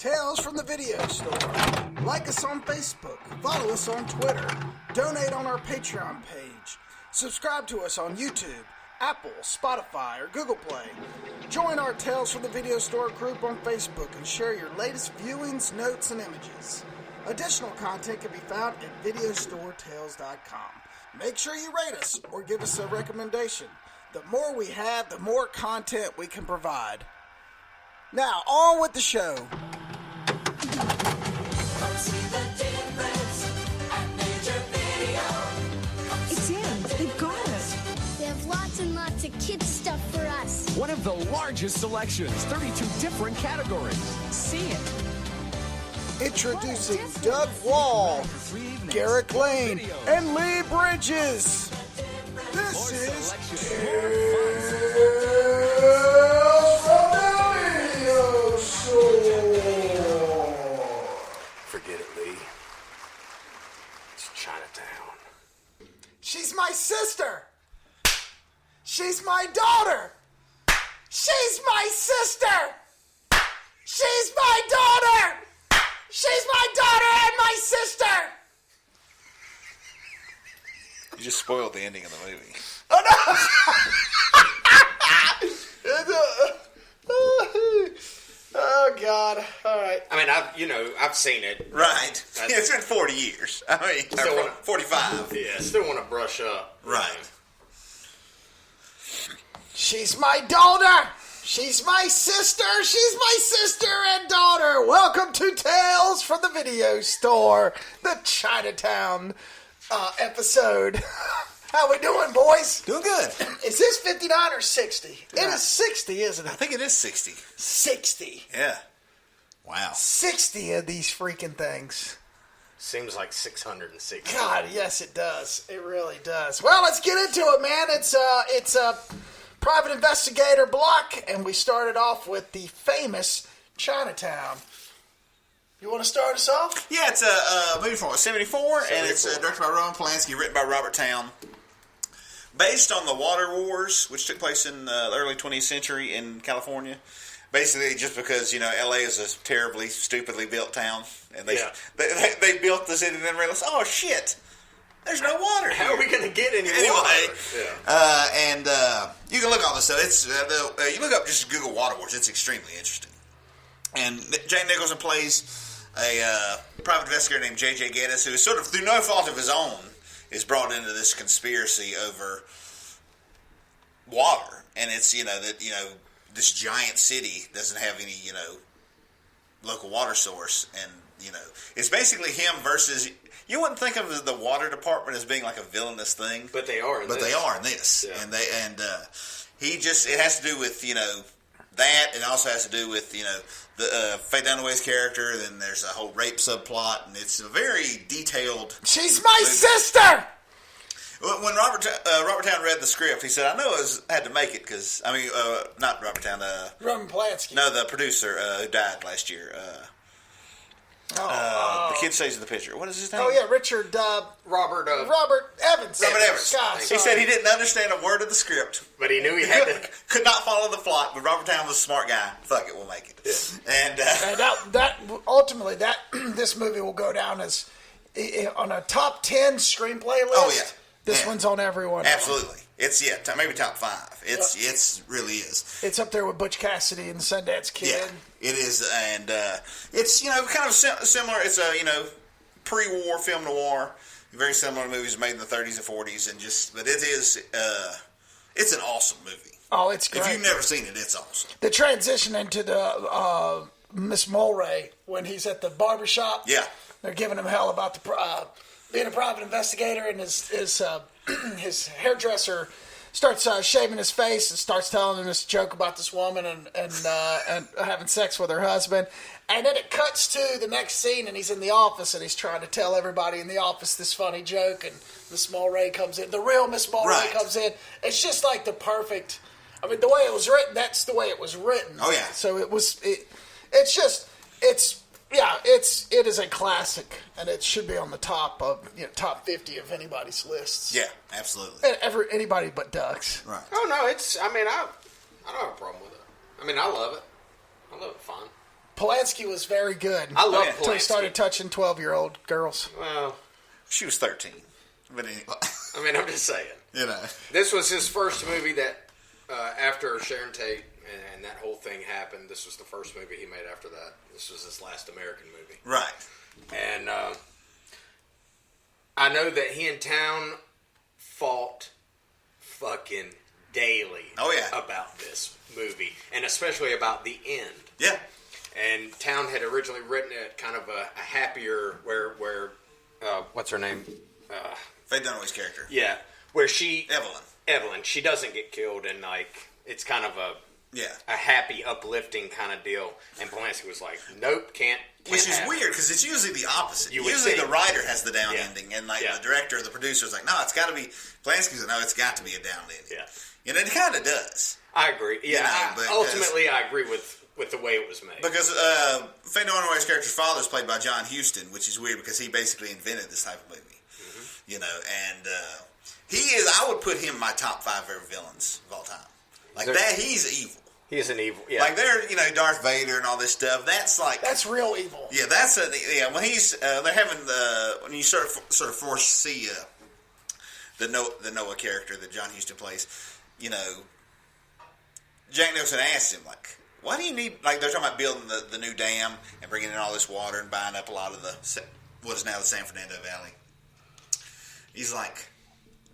Tales from the Video Store. Like us on Facebook. Follow us on Twitter. Donate on our Patreon page. Subscribe to us on YouTube, Apple, Spotify, or Google Play. Join our Tales from the Video Store group on Facebook and share your latest viewings, notes, and images. Additional content can be found at videostoretales.com. Make sure you rate us or give us a recommendation. The more we have, the more content we can provide. Now, on with the show. It's in. They've got it. They have lots and lots of kids stuff for us. One of the largest selections, 32 different categories. See it. Introducing Doug Wall, Garrick Lane, and Lee Bridges. This is Tales from the Video Store. Forget it, Lee. It's Chinatown. She's my sister. She's my daughter. She's my sister. She's my daughter. She's my daughter and my sister. You just spoiled the ending of the movie. Oh God! All right. I mean, I've seen it. Right. It's been 40 years. I mean, Still wanna- 45. Yeah, still want to brush up. Right. She's my daughter. She's my sister. She's my sister and daughter. Welcome to Tales from the Video Store, the Chinatown episode. How we doing, boys? Doing good. Is this 59 or 60? It is 60, isn't I it? think it is 60. 60. Yeah. Wow. 60 of these freaking things. Seems like 660. God, yes, it does. It really does. Well, let's get into it, man. It's a private investigator block, and we started off with the famous Chinatown. You want to start us off? Yeah, it's a movie from 74, and it's directed by Roman Polanski, written by Robert Towne. Based on the Water Wars, which took place in the early 20th century in California. Basically, just because, LA is a terribly, stupidly built town. And they built the city and then realized, oh, shit, there's no water here. How are we going to get any Anyway, water? Yeah. You can look all this stuff. It's you look up just Google Water Wars. It's extremely interesting. And Jane Nicholson plays a private investigator named J.J. Geddes, who is sort of, through no fault of his own, is brought into this conspiracy over water. And it's, this giant city doesn't have any, local water source. And, it's basically him versus... You wouldn't think of the water department as being like a villainous thing, But they are in this. they are in this, Yeah. and he just, it has to do with that, and it also has to do with the Faye Dunaway's character. Then there's a whole rape subplot, and it's a very detailed. She's my sister. When Robert Towne read the script, he said, "I know I had to make it because not Robert Towne, Roman Polanski. no, the producer who died last year." The kid stays in the picture. What is his name? Oh yeah, Richard Robert Evans. Robert Evans. God, He sorry. said he didn't understand a word of the script. But he knew he had to. Could not follow the plot, but Robert Towne was a smart guy. Fuck it, we'll make it. Yeah. And that ultimately this movie will go down as on a top 10 screenplay list. Oh, yeah. This Yeah. one's on everyone. absolutely, it's maybe top 5. It's really is. It's up there with Butch Cassidy and the Sundance Kid. Yeah, it is, and it's kind of similar. It's a pre-war film noir, very similar to movies made in the 30s and 40s, but it is it's an awesome movie. Oh, it's great. If you've never seen it, it's awesome. The transition into the Miss Mulray when he's at the barbershop. Yeah. They're giving him hell about the being a private investigator, and his hairdresser starts shaving his face and starts telling him this joke about this woman and having sex with her husband. And then it cuts to the next scene, and he's in the office, and he's trying to tell everybody in the office this funny joke, and Miss Mulray comes in. The real Miss Mulray comes in. It's just like the perfect... I mean, the way it was written, that's the way it was written. Oh, yeah. So it is a classic, and it should be on the top 50 of anybody's lists. Yeah, absolutely. Anybody but Ducks. Right. Oh, no, I don't have a problem with it. I mean, I love it. I love it fine. Polanski was very good. I love until he Polanski. started touching 12-year-old girls. Well, She was 13. But anyway, I mean, I'm just saying. you know. This was his first movie that, after Sharon Tate and that whole thing happened, this was the first movie he made after that. This was his last American movie. Right. And I know that he and Town fought fucking daily about this movie, and especially about the end. Yeah. And Town had originally written it kind of a happier, where what's her name? Faye Dunaway's character. Yeah, where she Evelyn. she doesn't get killed, and like it's kind of a happy, uplifting kind of deal. And Polanski was like, nope, can't Which is have weird because it's usually the opposite. You would Usually think. the writer has the down Yeah. ending, and like Yeah. the director or the producer is like, no, it's got to be. Polanski's like, no, it's got to be a down ending. Yeah. And it kind of does. I agree. Yeah, You know, but ultimately, I agree with the way it was made. Because Faye Dunaway's character's father is played by John Huston, which is weird because he basically invented this type of movie. Mm-hmm. You know, and he is. I would put him in my top 5 favorite villains of all time. Like that, he's evil. He's an evil. Yeah. Like they're, you know, Darth Vader and all this stuff. That's like That's real evil. Yeah, that's when he's they're having when you sort of foresee the Noah character that John Huston plays, you know, Jack Nicholson asks him like, why do you need, like they're talking about building the new dam and bringing in all this water and buying up a lot of what is now the San Fernando Valley. He's like,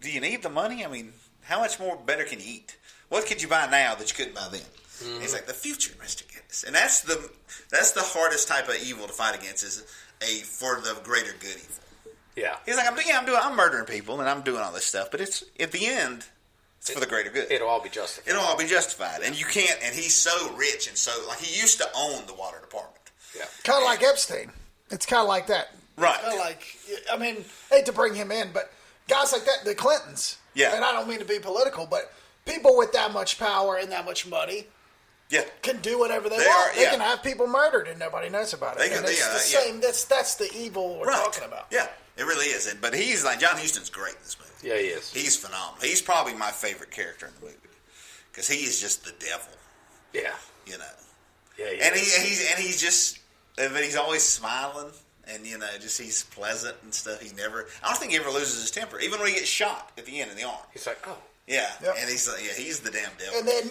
do you need the money? I mean, how much more better can you eat? What could you buy now that you couldn't buy then? Mm-hmm. He's like, the future, Mr. Geddes. And that's the hardest type of evil to fight against is for the greater good evil. Yeah. He's like, I'm murdering people and I'm doing all this stuff, but it's at the end, it's for the greater good. It'll all be justified. It'll all be justified. And you can't, and he's so rich and so, like, he used to own the water department. Yeah. Kind of like Epstein. It's kind of like that. Right. Kind of like, I mean, hate to bring him in, but guys like that, the Clintons. Yeah. And I don't mean to be political, but people with that much power and that much money can do whatever they want. They can have people murdered and nobody knows about it. And it's the same. That's the evil we're talking about. Yeah, it really is. But he's like, John Huston's great in this movie. Yeah, he is. He's phenomenal. He's probably my favorite character in the movie because he is just the devil. Yeah. You know. Yeah. And he's just, but he's always smiling. And, you know, just he's pleasant and stuff. I don't think he ever loses his temper. Even when he gets shot at the end in the arm. He's like, oh. Yeah. Yep. And he's like, he's the damn devil. And then,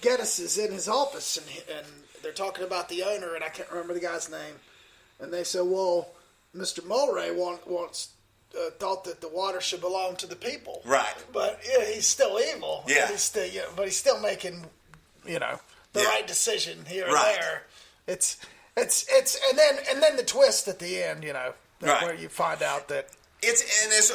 Geddes is in his office and they're talking about the owner, and I can't remember the guy's name. And they said, well, Mr. Mulray once thought that the water should belong to the people. Right. But, he's still evil. Yeah. But he's still making, the right decision here and there. It's and then the twist at the end, where you find out that It's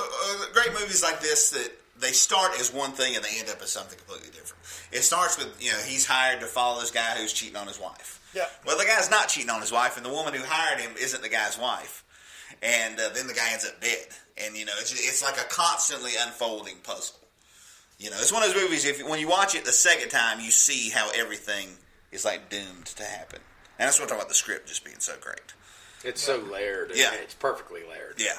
great movies like this that they start as one thing and they end up as something completely different. It starts with he's hired to follow this guy who's cheating on his wife. Yeah. Well, the guy's not cheating on his wife, and the woman who hired him isn't the guy's wife. And then the guy ends up dead, and it's like a constantly unfolding puzzle. It's one of those movies. When you watch it the second time, you see how everything is like doomed to happen. And that's what I'm talking about, the script just being so great. It's so layered. Yeah. It's perfectly layered. Yeah.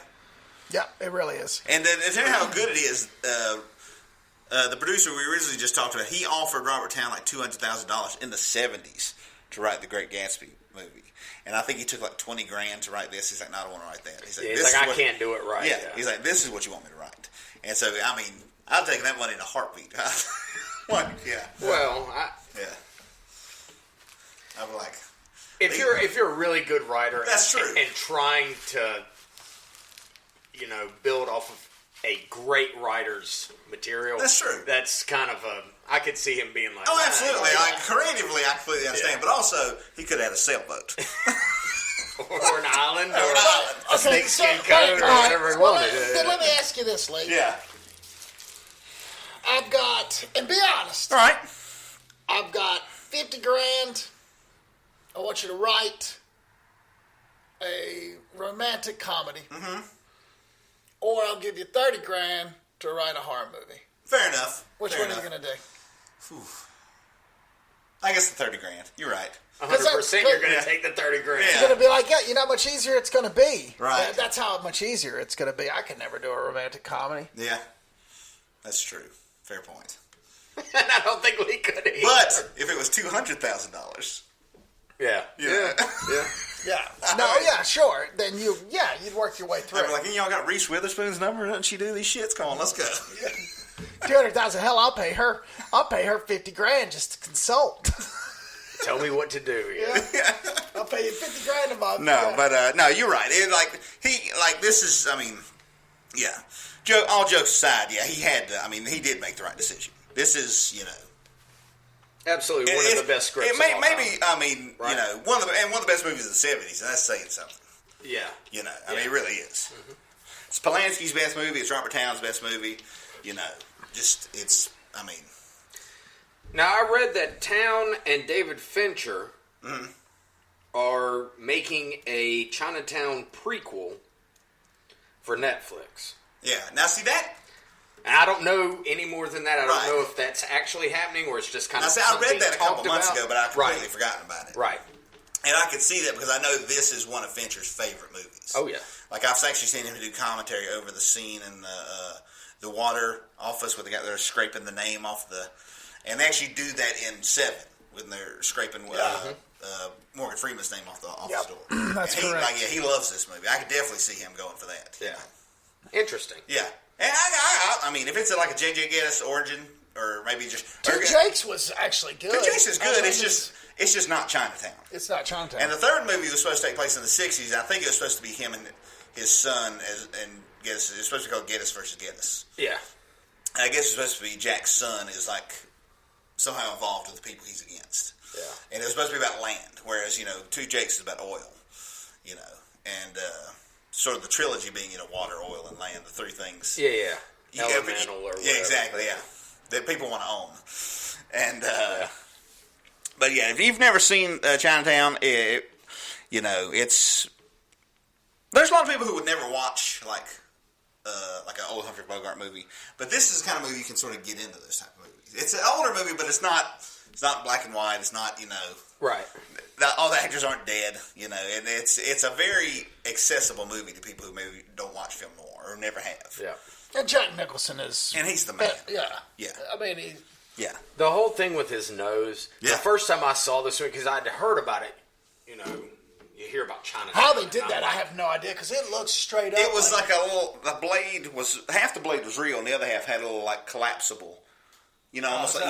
Yeah, it really is. And then, to tell you how good it is, the producer we originally just talked about, he offered Robert Towne like $200,000 in the 70s to write The Great Gatsby movie. And I think he took like $20,000 to write this. He's like, no, I don't want to write that. He's like, I can't do it right. Yeah. He's like, this is what you want me to write. And so, I mean, I'll take that money in a heartbeat. Yeah. Well, yeah. I'm like, if you're a really good writer, that's true, and trying to, build off of a great writer's material, that's true. That's kind of I could see him being like, oh, absolutely. Like, creatively, I completely understand. Yeah. But also, he could have had a sailboat. or an island, or a snakeskin coat, or whatever he wanted. Then let me ask you this, Lee. Yeah. I've got, and be honest. All right. I've got $50,000. I want you to write a romantic comedy. Mm-hmm. Or I'll give you $30,000 to write a horror movie. Fair enough. Which one are you going to do? Oof. I guess the $30,000. You're right. 100%. You're going to take the $30,000. Yeah. It's going to be like, you know how much easier it's going to be. Right. That's how much easier it's going to be. I could never do a romantic comedy. Yeah. That's true. Fair point. And I don't think we could either. But if it was $200,000, Yeah. Yeah. No, yeah, sure. Then you'd work your way through. I'm like, y'all got Reese Witherspoon's number? Doesn't she do these shits? Come on, let's go. 200,000. Hell, I'll pay her $50,000 just to consult. Tell me what to do. Yeah. I'll pay you $50,000 a month. No, but no, you're right. This is. I mean, yeah. All jokes aside, yeah, he had to. I mean, he did make the right decision. This is, absolutely one of the best scripts. Maybe, right? one of the best movies of the '70s, and that's saying something. Yeah. I mean, it really is. Mm-hmm. It's Polanski's best movie. It's Robert Towne's best movie. I mean. Now, I read that Town and David Fincher are making a Chinatown prequel for Netflix. Yeah. Now, see that? And I don't know any more than that. I don't know if that's actually happening or it's just kind of something I read that a couple months about. ago, but I completely forgotten about it. Right. And I could see that because I know this is one of Fincher's favorite movies. Oh, yeah. Like, I've actually seen him do commentary over the scene in the water office where they're scraping the name off the... And they actually do that in 7 when they're scraping Morgan Freeman's name off the office door. That's correct. He loves this movie. I could definitely see him going for that. Yeah. Interesting. Yeah. And I mean, if it's like a J.J. Gittes origin, or maybe just... Two Jakes was actually good. Two Jakes is good. It's just not Chinatown. It's not Chinatown. And the third movie was supposed to take place in the 60s. I think it was supposed to be him and his son and Gittes. It was supposed to be called Gittes versus Gittes. Yeah. And I guess it's supposed to be Jack's son is like somehow involved with the people he's against. Yeah. And it was supposed to be about land, whereas, Two Jakes is about oil, and sort of the trilogy being, water, oil, and land, the three things. Yeah. Elemental or whatever. Yeah, exactly, yeah. That people want to own. And, but yeah, if you've never seen Chinatown, it's... There's a lot of people who would never watch, like an old Humphrey Bogart movie, but this is the kind of movie you can sort of get into those type of movies. It's an older movie, but it's not black and white. It's not, right. All the actors aren't dead, and it's a very accessible movie to people who maybe don't watch film noir or never have. Yeah. And Jack Nicholson is... And he's the man. Yeah. I mean, Yeah. The whole thing with his nose, the first time I saw this movie, because I'd heard about it, you hear about Chinatown. How they did that, I have no idea, because it looks straight up. It was like a little... The blade was... Half the blade was real, and the other half had a little, like, collapsible... almost like,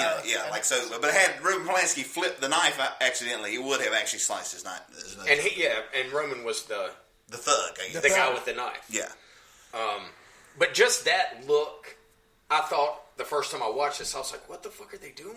like so. But had Roman Polanski flipped the knife accidentally, it would have actually sliced his knife. And and Roman was the thug, the guy with the knife. Yeah. But just that look, I thought the first time I watched this, I was like, "What the fuck are they doing?"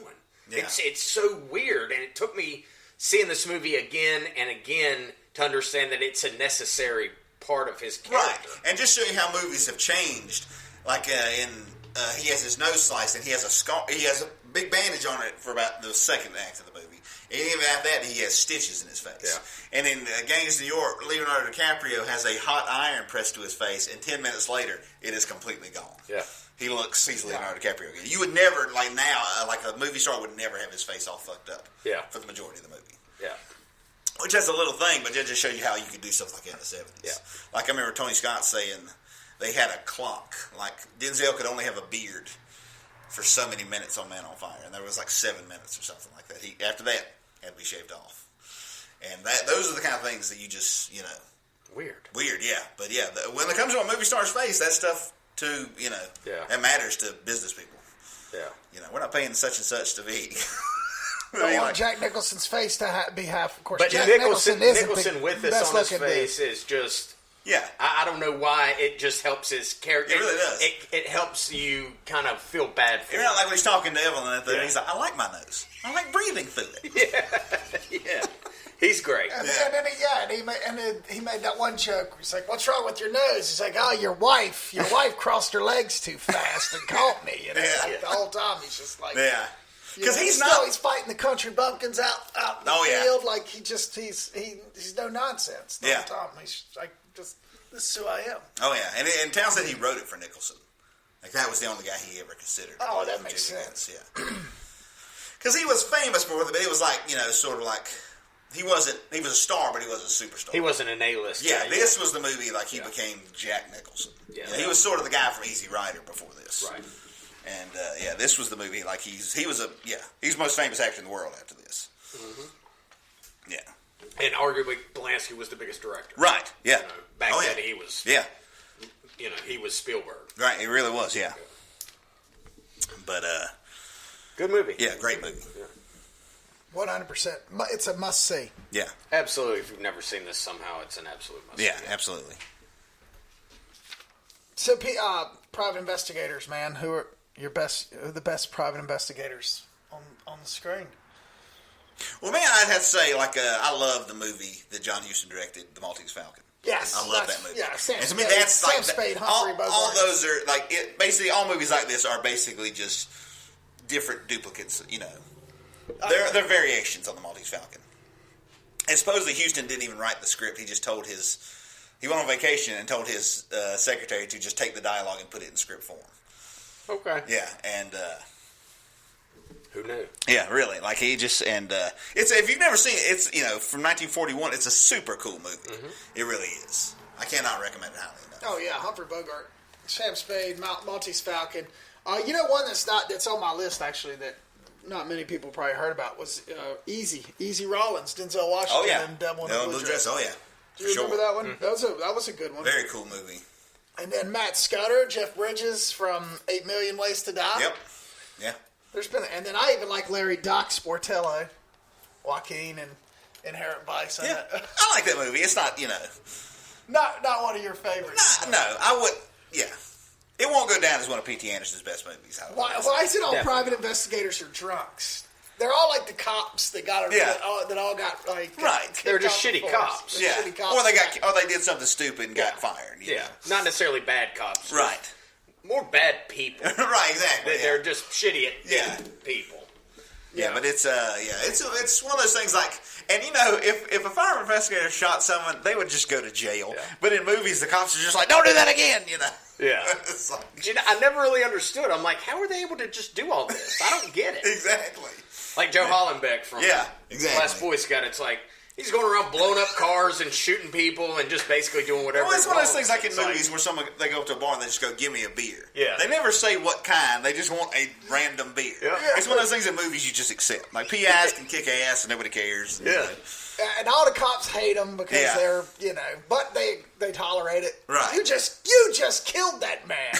Yeah. It's so weird, and it took me seeing this movie again and again to understand that it's a necessary part of his character. Right, and just show you how movies have changed. Like he has his nose sliced, and he has a scar. He has a big bandage on it for about the second act of the movie. And even after that, he has stitches in his face. Yeah. And in Gangs of New York, Leonardo DiCaprio has a hot iron pressed to his face, and 10 minutes later, it is completely gone. Yeah. He's Leonardo DiCaprio again. You would never, like now, like a movie star would never have his face all fucked up. Yeah. For the majority of the movie. Yeah. Which has a little thing, but it just shows you how you could do stuff like that in the 70s. Yeah. Like I remember Tony Scott saying they had a clock. Like Denzel could only have a beard for so many minutes on Man on Fire, and there was like 7 minutes or something like that. After that had to be shaved off, and those are the kind of things that you just weird, yeah. But yeah, when it comes to a movie star's face, that stuff too, that matters to business people. Yeah, we're not paying such and such to be. I want Jack Nicholson's face to be half, of course. But Jack Nicholson with this on his face is just. Yeah. I don't know why. It just helps his character. It really does. It helps you kind of feel bad for him. You're not like when he's talking to Evelyn at the he's like, I like my nose. I like breathing through it. Yeah. He's great. And then he made that one joke where he's like, what's wrong with your nose? He's like, oh, your wife crossed her legs too fast and caught me. Like, the whole time he's just like... Yeah. Because he's fighting the country bumpkins out in the field. Like, he's no nonsense the whole time. He's like, this is who I am. Oh, yeah. And Town said he wrote it for Nicholson. Like, that was the only guy he ever considered. Oh, that makes sense. Yeah. Because he was famous for it, but it was like, sort of like, he was a star, but he wasn't a superstar. He wasn't an A-list. Yeah, this was the movie, like, he became Jack Nicholson. Yeah. He was sort of the guy from Easy Rider before this. Right. And, this was the movie, like, he's the most famous actor in the world after this. Mm-hmm. Yeah. And arguably, Polanski was the biggest director. Right. Yeah. Back then, he was. Yeah. He was Spielberg. Right. He really was. Yeah. But good movie. Yeah, great movie. 100%. It's a must see. Yeah. Absolutely. If you've never seen this, somehow it's an absolute must see. Yeah, absolutely. So, private investigators, man, who are the best private investigators on the screen? Well, man, I'd have to say, I love the movie that John Huston directed, The Maltese Falcon. Yes, I love that movie. Yeah, Sam and to Spade, me, that's Sam like Spade, Humphrey Bogart. all those are basically all movies like this are basically just different duplicates. They're variations on The Maltese Falcon. And supposedly Huston didn't even write the script. He just told he went on vacation and told his secretary to just take the dialogue and put it in script form. Okay. Yeah, and who knew? Yeah, really. He just it's if you've never seen it, it's from 1941. It's a super cool movie. Mm-hmm. It really is. I cannot recommend it highly enough. Oh yeah, Humphrey Bogart, Sam Spade, Maltese Falcon. One that's on my list actually that not many people probably heard about was Easy Rollins, Denzel Washington. Oh yeah, and Devil in the Blue Dress. Oh yeah. Do you remember that one? Mm-hmm. That was a good one. Very cool movie. And then Matt Scudder, Jeff Bridges from 8 Million Ways to Die. Yep. Yeah. And then I even like Larry Doc Sportello, Joaquin and Inherent Vice. Yeah. I like that movie. It's not not one of your favorites. No, I would. Yeah. It won't go down as one of P.T. Anderson's best movies. Why is it all private investigators are drunks? They're all like the cops that got that all got right. They're just shitty cops. Yeah. Shitty cops or they did something stupid and got fired. Yeah. Not necessarily bad cops. Right. More bad people. Right. Exactly. They're just shitty at people. Yeah, but it's one of those things and if a fire investigator shot someone, they would just go to jail. Yeah. But in movies, the cops are just like, don't do that again. Yeah. It's I never really understood. I'm like, how are they able to just do all this? I don't get it. Exactly. Like Joe Hollenbeck from Last Boy Scout. It's like he's going around blowing up cars and shooting people and just basically doing whatever. Well, it's one of those things like in movies where they go up to a bar and they just go, give me a beer. Yeah. They never say what kind. They just want a random beer. Yeah. It's one of those things in movies you just accept. Like PIs can kick ass and nobody cares. Yeah. And all the cops hate them because they're, but they tolerate it. Right. You just killed that man.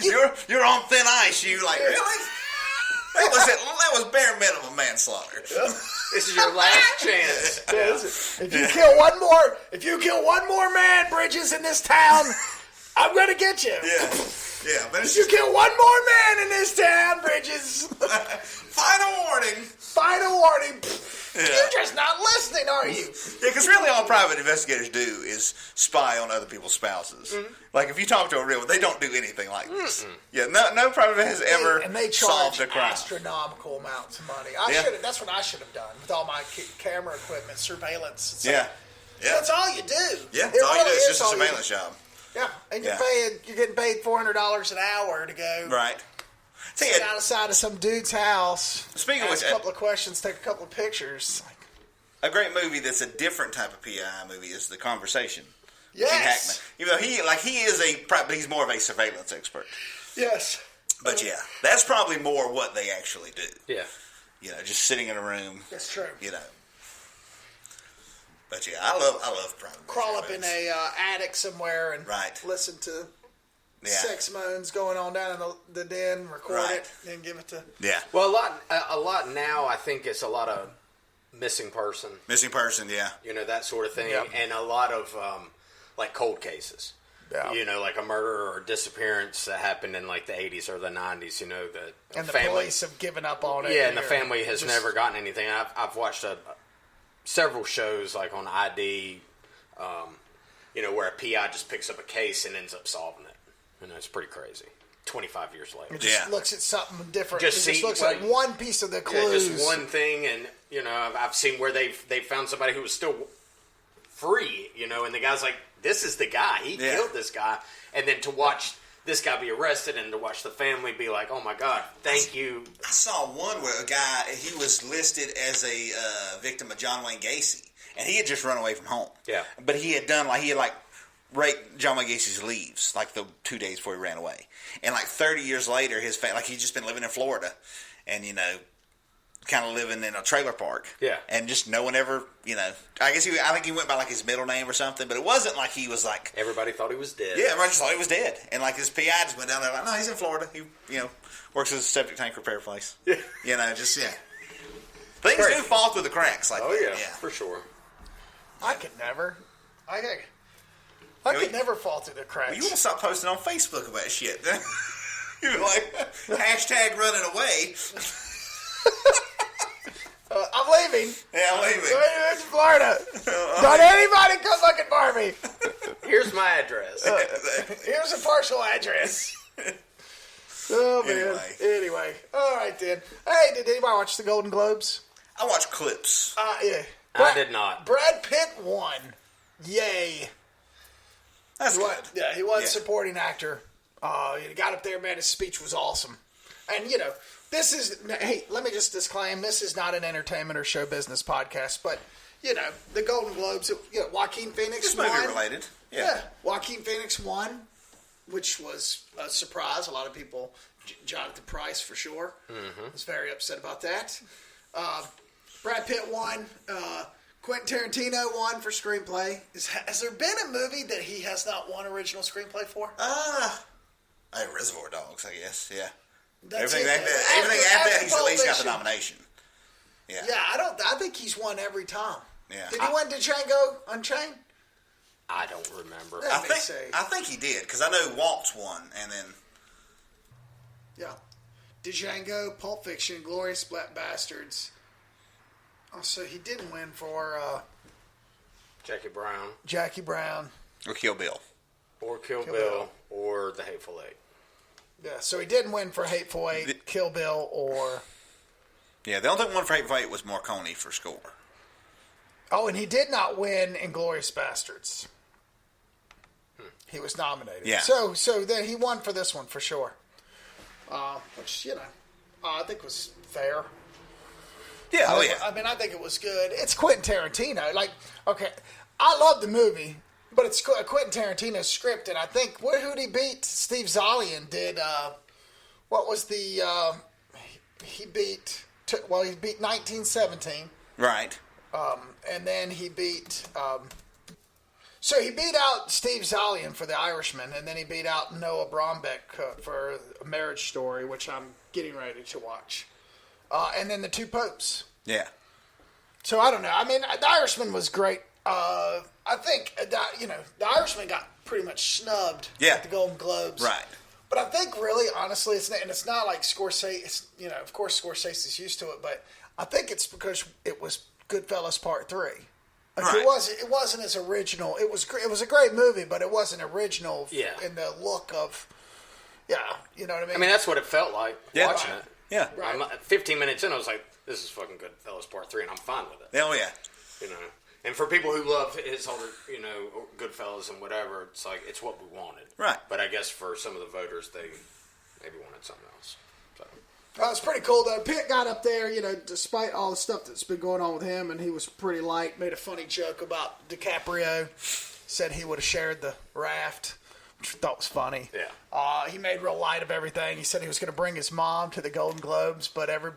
You're on thin ice. You really? That was bare minimum manslaughter. This is your last chance. If you kill one more man, Bridges, in this town, I'm gonna get you. Yeah. But if you kill one more man in this town, Bridges, final warning. You're just not listening, are you? Yeah, because really all private investigators do is spy on other people's spouses. Mm-hmm. Like, if you talk to a real one, they don't do anything like this. Mm-mm. Yeah, no private has ever solved a crime. Astronomical amounts of money. That's what I should have done with all my camera equipment, surveillance. That's all you do. Yeah, that's all you do. It's just a surveillance job. Yeah, and you're getting paid $400 an hour to go. Right. Sit outside of some dude's house. Speaking of which, ask a couple of questions, take a couple of pictures. A great movie that's a different type of PI movie is The Conversation. Yes. Even though he is but he's more of a surveillance expert. Yes. But that's probably more what they actually do. Yeah. Just sitting in a room. That's true. But I love private. Crawl up in a attic somewhere and listen to sex moans going on down in the den, record it, and give it to. Yeah. Well, a lot now. I think it's a lot of missing person. Missing person, yeah. That sort of thing, and a lot of like cold cases. Yeah. Like a murder or disappearance that happened in like the 80s or the 90s. And the police have given up on it. Yeah, and the family has never gotten anything. I've watched several shows like on ID, where a PI just picks up a case and ends up solving it. It's pretty crazy. 25 years later. It just looks at something different. It just looks like one piece of the clues. Yeah, just one thing, and I've seen where they found somebody who was still free, and the guy's like, this is the guy. He killed this guy. And then to watch this guy be arrested and to watch the family be like, oh my God, thank you. I saw one where a guy, he was listed as a victim of John Wayne Gacy, and he had just run away from home. Yeah. But he had done raped John Wayne Gacy's leaves like the 2 days before he ran away, and like 30 years later, his family, like he'd just been living in Florida, and kind of living in a trailer park. Yeah. And just no one ever, I think he went by like his middle name or something, but it wasn't like he was like. Everybody thought he was dead. Yeah, everybody just thought he was dead. And like his PI just went down there like, no, he's in Florida. He, works as a septic tank repair place. Yeah. Things do fall through the cracks like that. Yeah, for sure. I could never. I could never fall through the cracks. Well, you want to stop posting on Facebook about shit. You're like, hashtag running away. I'm leaving. Yeah, I'm leaving. It's Florida. Don't anybody come looking for me. Here's my address. Here's a partial address. Oh, man. Anyway. All right, then. Hey, did anybody watch the Golden Globes? I watched clips. Yeah. I did not. Brad Pitt won. Yay. That's good. Yeah, he won supporting actor. He got up there, man. His speech was awesome. And, this is, hey, let me just disclaim, this is not an entertainment or show business podcast, but, the Golden Globes, Joaquin Phoenix It's won. movie related. Yeah. Joaquin Phoenix won, which was a surprise. A lot of people, Jonathan Pryce for sure, was very upset about that. Brad Pitt won. Quentin Tarantino won for screenplay. Has there been a movie that he has not won original screyplay for? Reservoir Dogs, I guess. Yeah. That's everything it. after that, he's at Pulp least got the Fiction. nomination. Yeah. Yeah, I think he's won every time. Yeah. Did he win Django Unchained? I don't remember. I think he did, because I know Waltz won, and then... Yeah. Django, Pulp Fiction, Glorious Bastards. Oh, so he didn't win for... Jackie Brown. Or Kill Bill. Or Kill Bill. Or The Hateful Eight. Yeah, so he didn't win for Hateful Eight, Kill Bill, or... Yeah, the only thing one for Hateful Eight was Marconi for score. Oh, and he did not win in Glorious Bastards. He was nominated. Yeah. So then he won for this one for sure. Which, I think was fair. Yeah, I mean, I think it was good. It's Quentin Tarantino. Like, okay, I love the movie, but it's Quentin Tarantino's script, and I think, who did he beat? Steve Zalian did, what was the, he beat 1917. Right. And then he beat, so he beat out Steve Zalian for The Irishman, and then he beat out Noah Baumbach for A Marriage Story, which I'm getting ready to watch. And then The Two Popes. Yeah. So I don't know. I mean, The Irishman was great. I think, The Irishman got pretty much snubbed at the Golden Globes. Right. But I think really, honestly, it's not like Scorsese, of course Scorsese's used to it, but I think it's because it was Goodfellas Part 3. Like right. It wasn't as original. It was a great movie, but it wasn't original in the look of, you know what I mean? I mean, that's what it felt like watching it. Yeah. Right. 15 minutes in, I was like, this is fucking Goodfellas Part 3, and I'm fine with it. Oh, yeah. And for people who love his older, Goodfellas and whatever, it's like, it's what we wanted. Right. But I guess for some of the voters, they maybe wanted something else. So. It's pretty cool, though. Pitt got up there, despite all the stuff that's been going on with him, and he was pretty light, made a funny joke about DiCaprio, said he would have shared the raft, which I thought was funny. Yeah. He made real light of everything. He said he was going to bring his mom to the Golden Globes, but every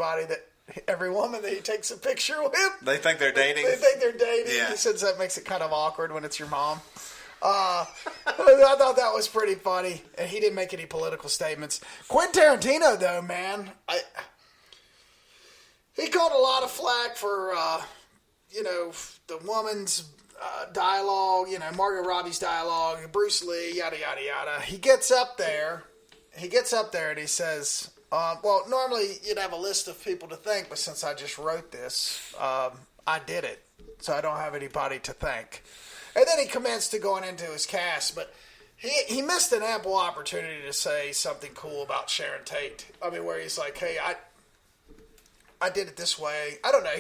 woman that he takes a picture with, they think they're dating. Yeah. He says that makes it kind of awkward when it's your mom. I thought that was pretty funny, and he didn't make any political statements. Quentin Tarantino, though, man, he caught a lot of flack for, the woman's dialogue, Margot Robbie's dialogue, Bruce Lee, yada, yada, yada. He gets up there and he says, well, normally you'd have a list of people to thank, but since I just wrote this, I did it, so I don't have anybody to thank. And then he commenced to going into his cast, but he missed an ample opportunity to say something cool about Sharon Tate. I mean, where he's like, hey, I did it this way. I don't know.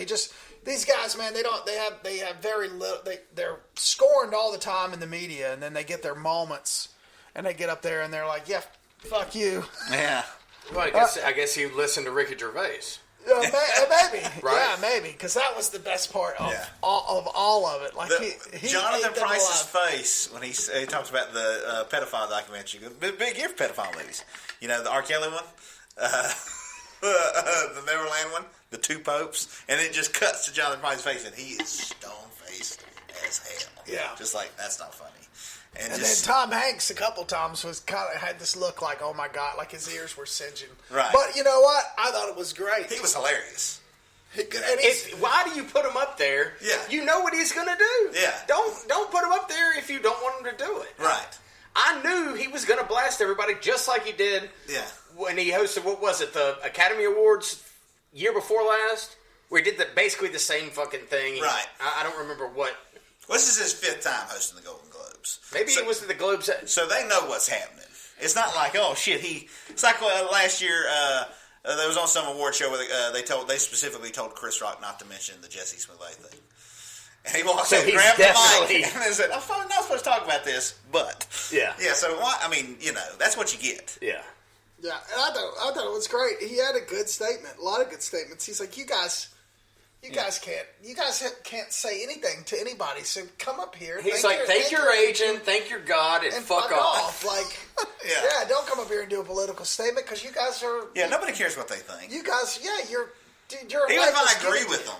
These guys, man, they have very little, they're scorned all the time in the media, and then they get their moments, and they get up there and they're like, yeah, fuck you. Yeah. Well, I guess he listened to Ricky Gervais. Maybe. Right? Yeah, maybe. Because that was the best part of all of it. Like Jonathan Pryce's face when he talks about the pedophile documentary. Big year for pedophile movies. The R. Kelly one. the Neverland one, the two popes, and it just cuts to Jonathan Pryce's face, and he is stone-faced as hell. Yeah. Just like, that's not funny. And then just, Tom Hanks a couple times was kind of had this look like, oh my God, like his ears were singeing. Right. But you know what? I thought it was great. he was hilarious. Why do you put him up there? Yeah. You know what he's going to do. Yeah. Don't put him up there if you don't want him to do it. Right. I knew he was going to blast everybody just like he did Yeah. when he hosted, what was it, the Academy Awards year before last? Where he did basically the same fucking thing. Right. I don't remember what. This is his 5th time hosting the Golden Globes. Maybe it was the Globes. So they know what's happening. It's not like, oh shit, it's like last year there was on some award show where they specifically told Chris Rock not to mention the Jesse Smollett thing. And he walked in and grabbed the mic and said, I'm not supposed to talk about this, but. Yeah. Yeah, so I mean, that's what you get. Yeah. Yeah, and I thought it was great. He had a good statement, a lot of good statements. He's like, you guys can't say anything to anybody, so come up here. He's like, thank your agent, thank your God, and fuck off. Like, Yeah. don't come up here and do a political statement because you guys are. Yeah, nobody cares what they think. You guys, you're. Even if I agree with them,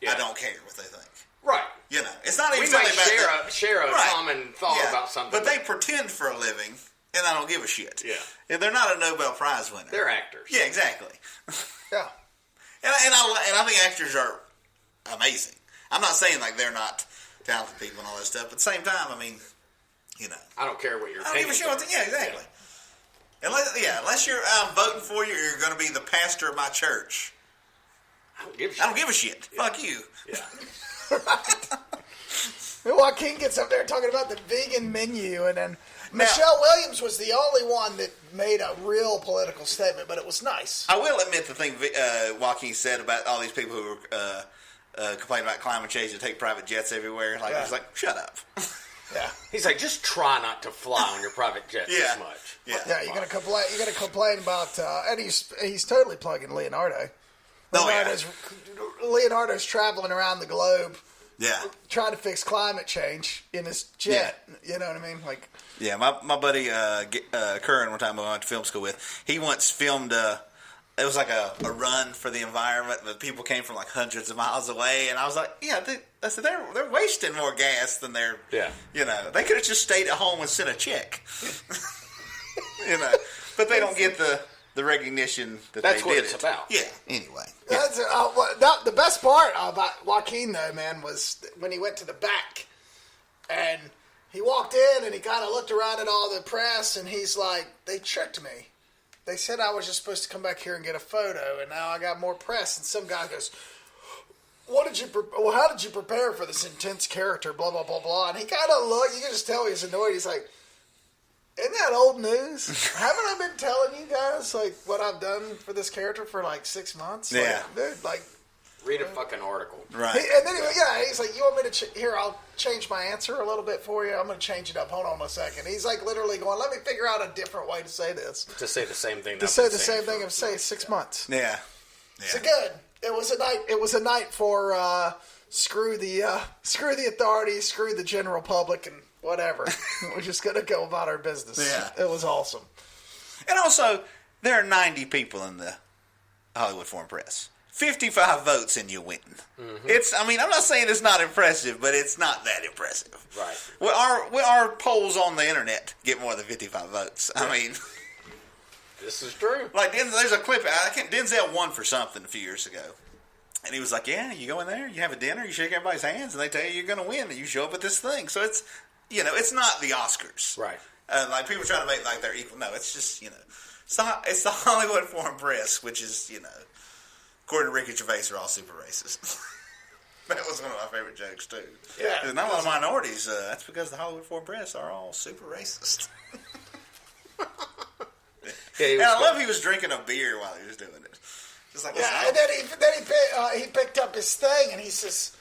Yeah. I don't care what they think. Right. It's not even We might something about share a common thought about something. But they pretend for a living, and I don't give a shit. Yeah. And they're not a Nobel Prize winner. They're actors. Yeah, exactly. Yeah. And I think actors are amazing. I'm not saying like they're not talented people and all that stuff, but at the same time, I mean, I don't give a shit what your I don't give a shit what yeah, exactly. Unless you're voting for you, you're going to be the pastor of my church. I don't give a shit. I don't give a shit. Yeah. Fuck you. Yeah. Joaquin gets up there talking about the vegan menu, and then Michelle Williams was the only one that made a real political statement, but it was nice. I will admit the thing Joaquin said about all these people who were complaining about climate change and take private jets everywhere. Like, he's like, shut up. Yeah. He's like, just try not to fly on your private jet this much. Yeah. You're gonna complain. You're gonna complain about, and he's totally plugging Leonardo. Leonardo's traveling around the globe. Yeah. Trying to fix climate change in his jet. Yeah. You know what I mean? Like. Yeah, my buddy Curran, one time I went to film school with, he once filmed it was like a run for the environment, but people came from like hundreds of miles away, and I was like, I said they're wasting more gas than they're, they could have just stayed at home and sent a check, but they don't get the recognition that's what did it's it. about. Yeah. Anyway, The best part about Joaquin though, man, was when he went to the back, and he walked in and he kind of looked around at all the press, and he's like, they tricked me. They said I was just supposed to come back here and get a photo, and now I got more press. And some guy goes, how did you prepare for this intense character, blah, blah, blah, blah. And he kind of looked, you can just tell he's annoyed. He's like, isn't that old news? Haven't I been telling you guys, like, what I've done for this character for, like, 6 months? Yeah. Like, dude, like. Read a fucking article. Right. And then he's like, you want me to, here, I'll change my answer a little bit for you. I'm going to change it up. Hold on a second. He's like literally going, let me figure out a different way to say this. To say the same thing. To say the same thing and say 6 months. Yeah. So good. It was a night for screw the authorities, screw the general public, and whatever. We're just going to go about our business. Yeah. It was awesome. And also, there are 90 people in the Hollywood Foreign Press. 55 votes and you win. Mm-hmm. I'm not saying it's not impressive, but it's not that impressive. Right. Our polls on the internet get more than 55 votes. Yeah. This is true. Like, there's a clip, Denzel won for something a few years ago. And he was like, yeah, you go in there, you have a dinner, you shake everybody's hands, and they tell you you're going to win, and you show up at this thing. So it's, it's not the Oscars. Right. Like, people trying to make like they're equal. No, it's just, it's the Hollywood Foreign Press, which is, according to Ricky Gervais, are all super racist. That was one of my favorite jokes, too. Yeah. There's not a lot of minorities. That's because the Hollywood Foreign Press are all super racist. And I love he was drinking a beer while he was doing it. Just like, and then he picked up his thing, and he says,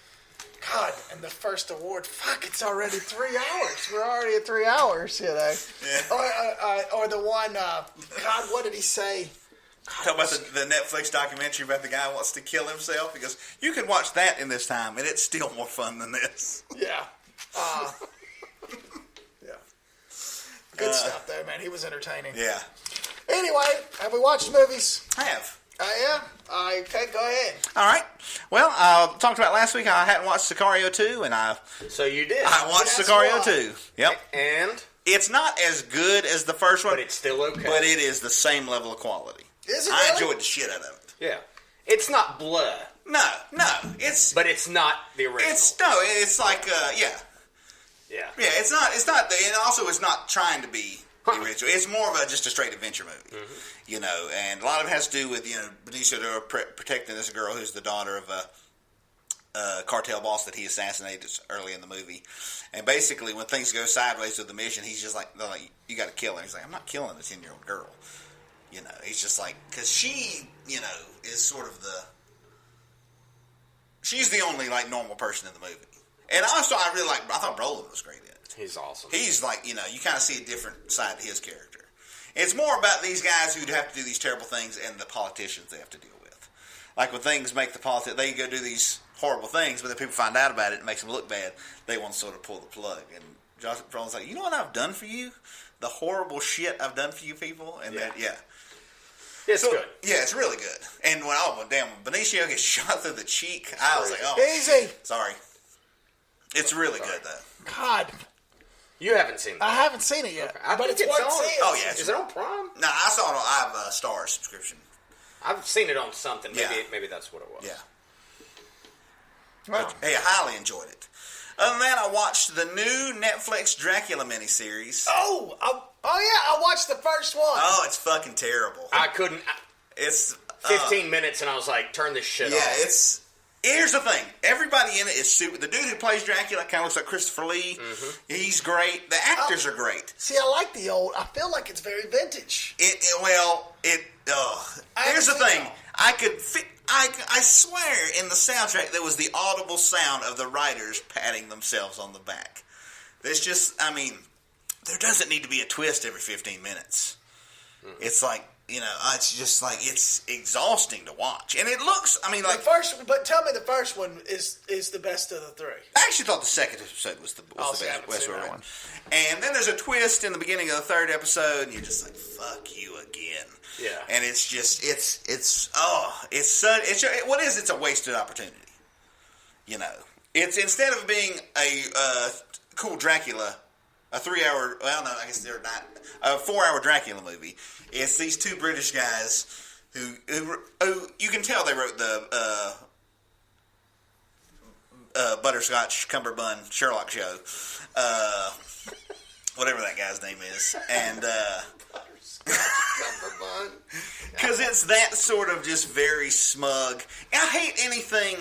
God, and the first award, fuck, it's already 3 hours. We're already at 3 hours, Yeah. Or the one, God, what did he say? Talk about the Netflix documentary about the guy who wants to kill himself, because you can watch that in this time, and it's still more fun than this. Yeah. Good stuff, though, man. He was entertaining. Yeah. Anyway, have we watched movies? I have. Yeah. Okay, go ahead. All right. Well, talked about last week. I hadn't watched Sicario 2, and So you did. I watched Sicario 2. Yep. And? It's not as good as the first one. But it's still okay. But it is the same level of quality. Is it I really? enjoyed the shit out of it. Yeah. It's not Blood. No. It's... But it's not the original. It's like, yeah. Yeah. Yeah, it's not, and also it's not trying to be the original. It's more of just a straight adventure movie, you know, and a lot of it has to do with, Benicio del Toro protecting this girl who's the daughter of a cartel boss that he assassinated early in the movie. And basically, when things go sideways with the mission, he's just like, you got to kill her. He's like, I'm not killing a 10-year-old girl. You know, he's just like, because she, is sort of she's the only, normal person in the movie. And also, I thought Brolin was great in it. He's awesome. He's you kind of see a different side to his character. It's more about these guys who have to do these terrible things and the politicians they have to deal with. Like when things make they go do these horrible things, but then people find out about it and it makes them look bad, they want to sort of pull the plug. And Josh Brolin's like, you know what I've done for you? The horrible shit I've done for you people? And It's good. Yeah, it's really good. And when Benicio gets shot through the cheek, I was like, oh, easy. Sorry. It's really good, though. God. You haven't seen it. I haven't seen it yet. Okay. I but think it's worth on. seeing. Oh, yeah. Is it on Prime? No, I saw it. I have a Star subscription. I've seen it on something. Maybe that's what it was. Yeah. Hey, I highly enjoyed it. Other than that, I watched the new Netflix Dracula miniseries. Oh, I watched the first one. Oh, it's fucking terrible. I couldn't. It's 15 minutes, and I was like, turn this shit off. Here's the thing. Everybody in it is super. The dude who plays Dracula kind of looks like Christopher Lee. Mm-hmm. He's great. The actors are great. See, I like the old. I feel like it's very vintage. Here's the thing. I swear in the soundtrack there was the audible sound of the writers patting themselves on the back. There's just, there doesn't need to be a twist every 15 minutes. Mm-hmm. It's like, it's just like, it's exhausting to watch. And it looks, the first, but tell me the first one is the best of the three. I actually thought the second episode was the best one. And then there's a twist in the beginning of the third episode, and you're just like, fuck you again. Yeah. And it's just, it's a wasted opportunity. It's instead of being a cool Dracula, a 3-hour, well, no, I guess they're not, a 4-hour Dracula movie. It's these two British guys who you can tell they wrote the Butterscotch Cumberbund Sherlock show, whatever that guy's name is, and because it's that sort of just very smug. I hate anything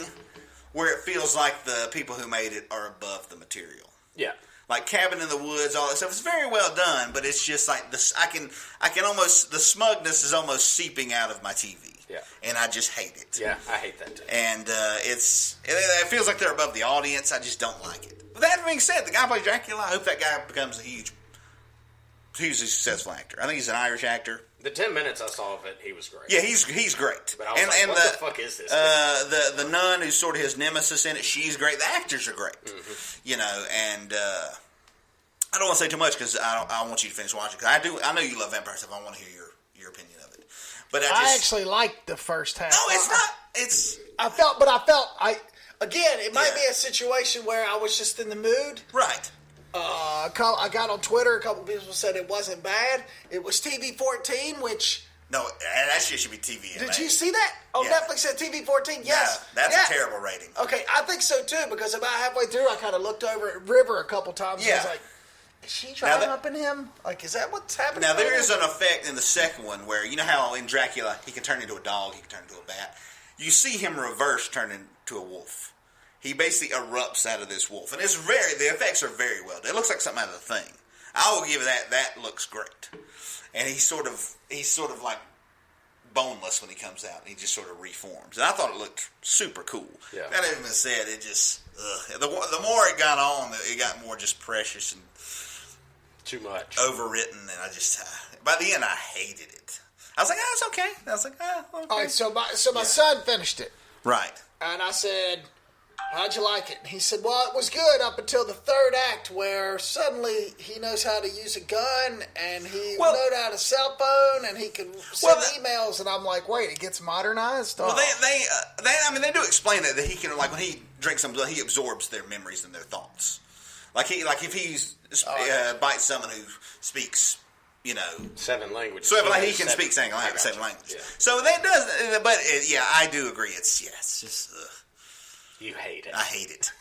where it feels like the people who made it are above the material. Yeah. Like Cabin in the Woods, all that stuff. It's very well done, but it's just like this. I can almost, the smugness is almost seeping out of my TV. Yeah. And I just hate it. Yeah, I hate that too. And it feels like they're above the audience. I just don't like it. But that being said, the guy who plays Dracula, I hope that guy becomes a successful actor. I think he's an Irish actor. The 10 minutes I saw of it, he was great. Yeah, he's great. But I was like, what the fuck is this? The nun who's sort of his nemesis in it, she's great. The actors are great. Mm-hmm. And I don't want to say too much because I want you to finish watching. Because I know you love vampire stuff. I want to hear your opinion of it. But I actually liked the first half. No, it's not. It's. It might be a situation where I was just in the mood. Right. I got on Twitter. A couple people said it wasn't bad. It was TV-14, which. No, that shit should be TV. Did you see that? Oh, yeah. Netflix said TV-14. Yes, that's a terrible rating. Okay, I think so too. Because about halfway through, I kind of looked over at River a couple times. Yeah. And I was like, is she trying up in him? Like, is that what's happening? Now there is an effect in the second one where you know how in Dracula he can turn into a dog, he can turn into a bat. You see him reverse turn into a wolf. He basically erupts out of this wolf, and the effects are very well done. It looks like something out of The Thing. I will give that. That looks great. And he's sort of like boneless when he comes out. And he just sort of reforms, and I thought it looked super cool. Yeah. That even said, it just the more it got on, it got more just precious and too much overwritten, and I just by the end I hated it. I was like, it's okay. I was like, okay. All right, so my son finished it, right, and I said, how'd you like it? And he said, well, it was good up until the third act where suddenly he knows how to use a gun and he knows how to cell phone and he can send emails. And I'm like, wait, it gets modernized? Well, they do explain that he can, like when he drinks some blood, he absorbs their memories and their thoughts. Like if he bites someone who speaks, 7 languages. So he can speak 7 languages. Yeah. So that does, but I do agree. It's just. You hate it. I hate it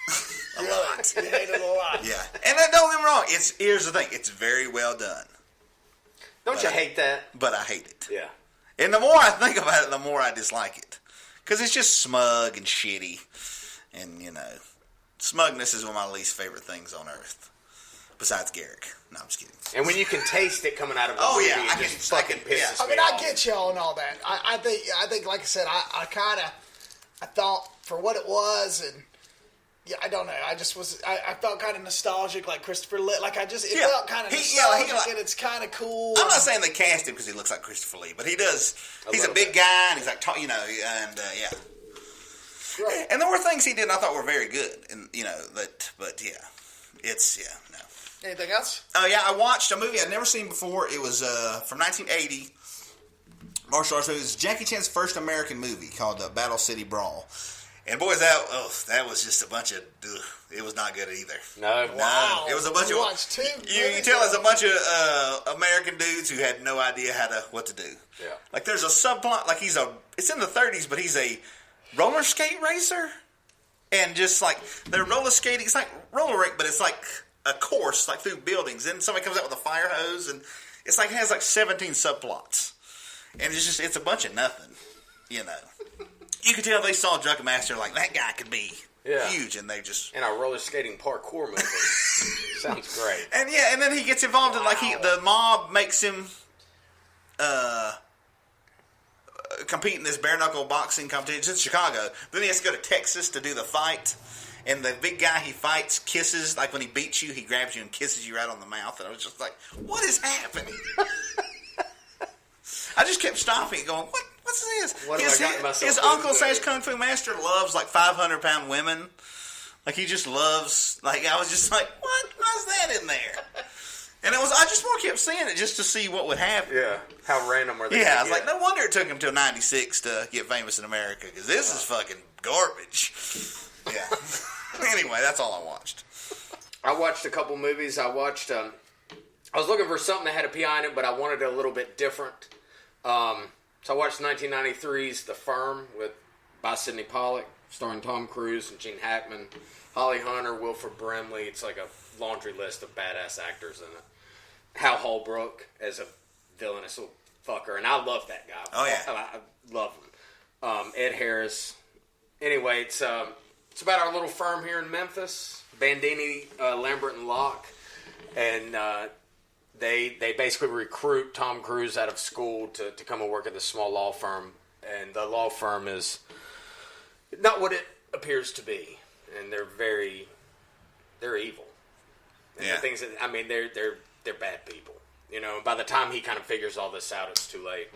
a Really? lot. You hate it a lot. Yeah, and don't get me wrong. Here's the thing. It's very well done. Don't you hate that? But I hate it. Yeah. And the more I think about it, the more I dislike it. Because it's just smug and shitty. And, smugness is one of my least favorite things on earth. Besides Garrick. No, I'm just kidding. And when you can taste it coming out of the movie, it just fucking pisses me off. I get you on all that. I think, like I said, I thought for what it was, and I don't know. I felt kind of nostalgic, like Christopher Lee. Like it felt kind of nostalgic, and it's kind of cool. I'm not saying they cast him because he looks like Christopher Lee, but he does. He's a big guy, and he's like, and yeah. Right. And there were things he did, and I thought were very good, and but yeah, no. Anything else? Oh yeah, I watched a movie I'd never seen before. It was from 1980. Martial arts movie. It was Jackie Chan's first American movie called Battle City Brawl. And boys, that was just a bunch of. It was not good either. No, wow. It was a bunch of. You can tell it's a bunch of American dudes who had no idea what to do. Yeah. Like there's a subplot. Like it's in the 30s, but he's a roller skate racer, and just like they're roller skating. It's like roller rink, but it's like a course like through buildings. Then somebody comes out with a fire hose, and it's like it has like 17 subplots, and it's a bunch of nothing, You can tell they saw Drunken Master like that guy could be huge, and they just in a roller skating parkour movie. Sounds great. And then he gets involved in the mob makes him compete in this bare knuckle boxing competition. It's in Chicago. Then he has to go to Texas to do the fight. And the big guy he fights kisses, like when he beats you, he grabs you and kisses you right on the mouth. And I was just like, what is happening? I just kept stopping going, what's this? What have I gotten myself his uncle says Kung Fu Master loves like 500-pound women. Like he just loves, like I was just like, why's that in there? And I just more kept seeing it just to see what would happen. Yeah. How random are they? Yeah, I was like, no wonder it took him till 96 to get famous in America, because this is fucking garbage. Yeah. Anyway, that's all I watched. I watched a couple movies. I was looking for something that had a PI in it, but I wanted it a little bit different. So I watched 1993's The Firm by Sidney Pollack, starring Tom Cruise and Gene Hackman, Holly Hunter, Wilford Brimley. It's like a laundry list of badass actors in it. Hal Holbrook as a villainous little fucker, and I love that guy. Oh yeah, I love him. Ed Harris. Anyway, it's about our little firm here in Memphis, Bandini, Lambert and Locke, and they basically recruit Tom Cruise out of school to come and work at this small law firm, and the law firm is not what it appears to be, and they're evil. And yeah. The things that, they're bad people. By the time he kind of figures all this out, it's too late.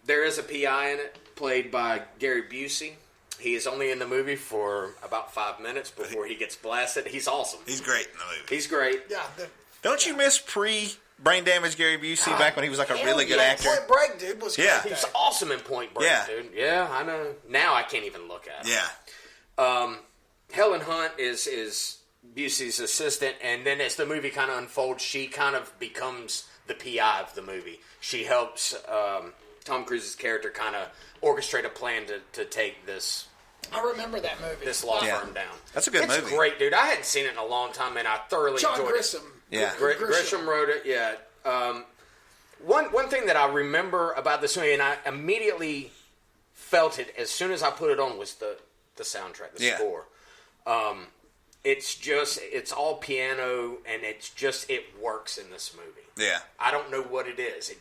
There is a PI in it, played by Gary Busey. He is only in the movie for about 5 minutes before he gets blasted. He's awesome. He's great in the movie. He's great. Yeah. Don't you miss pre-brain damage Gary Busey back when he was like a really good actor? Point Break, dude, was great. He was awesome in Point Break, dude. Yeah, I know. Now I can't even look at him. Yeah. Helen Hunt is Busey's assistant, and then as the movie kind of unfolds, she kind of becomes the PI of the movie. She helps Tom Cruise's character kind of orchestrate a plan to take this. I remember that movie. This law firm down. That's a good movie. It's great, dude. I hadn't seen it in a long time, and I thoroughly John enjoyed Grisham. it. Yeah. Grisham wrote it. Yeah. One thing that I remember about this movie, and I immediately felt it as soon as I put it on, was the soundtrack, the score. It's all piano, and it works in this movie. Yeah. I don't know what it is.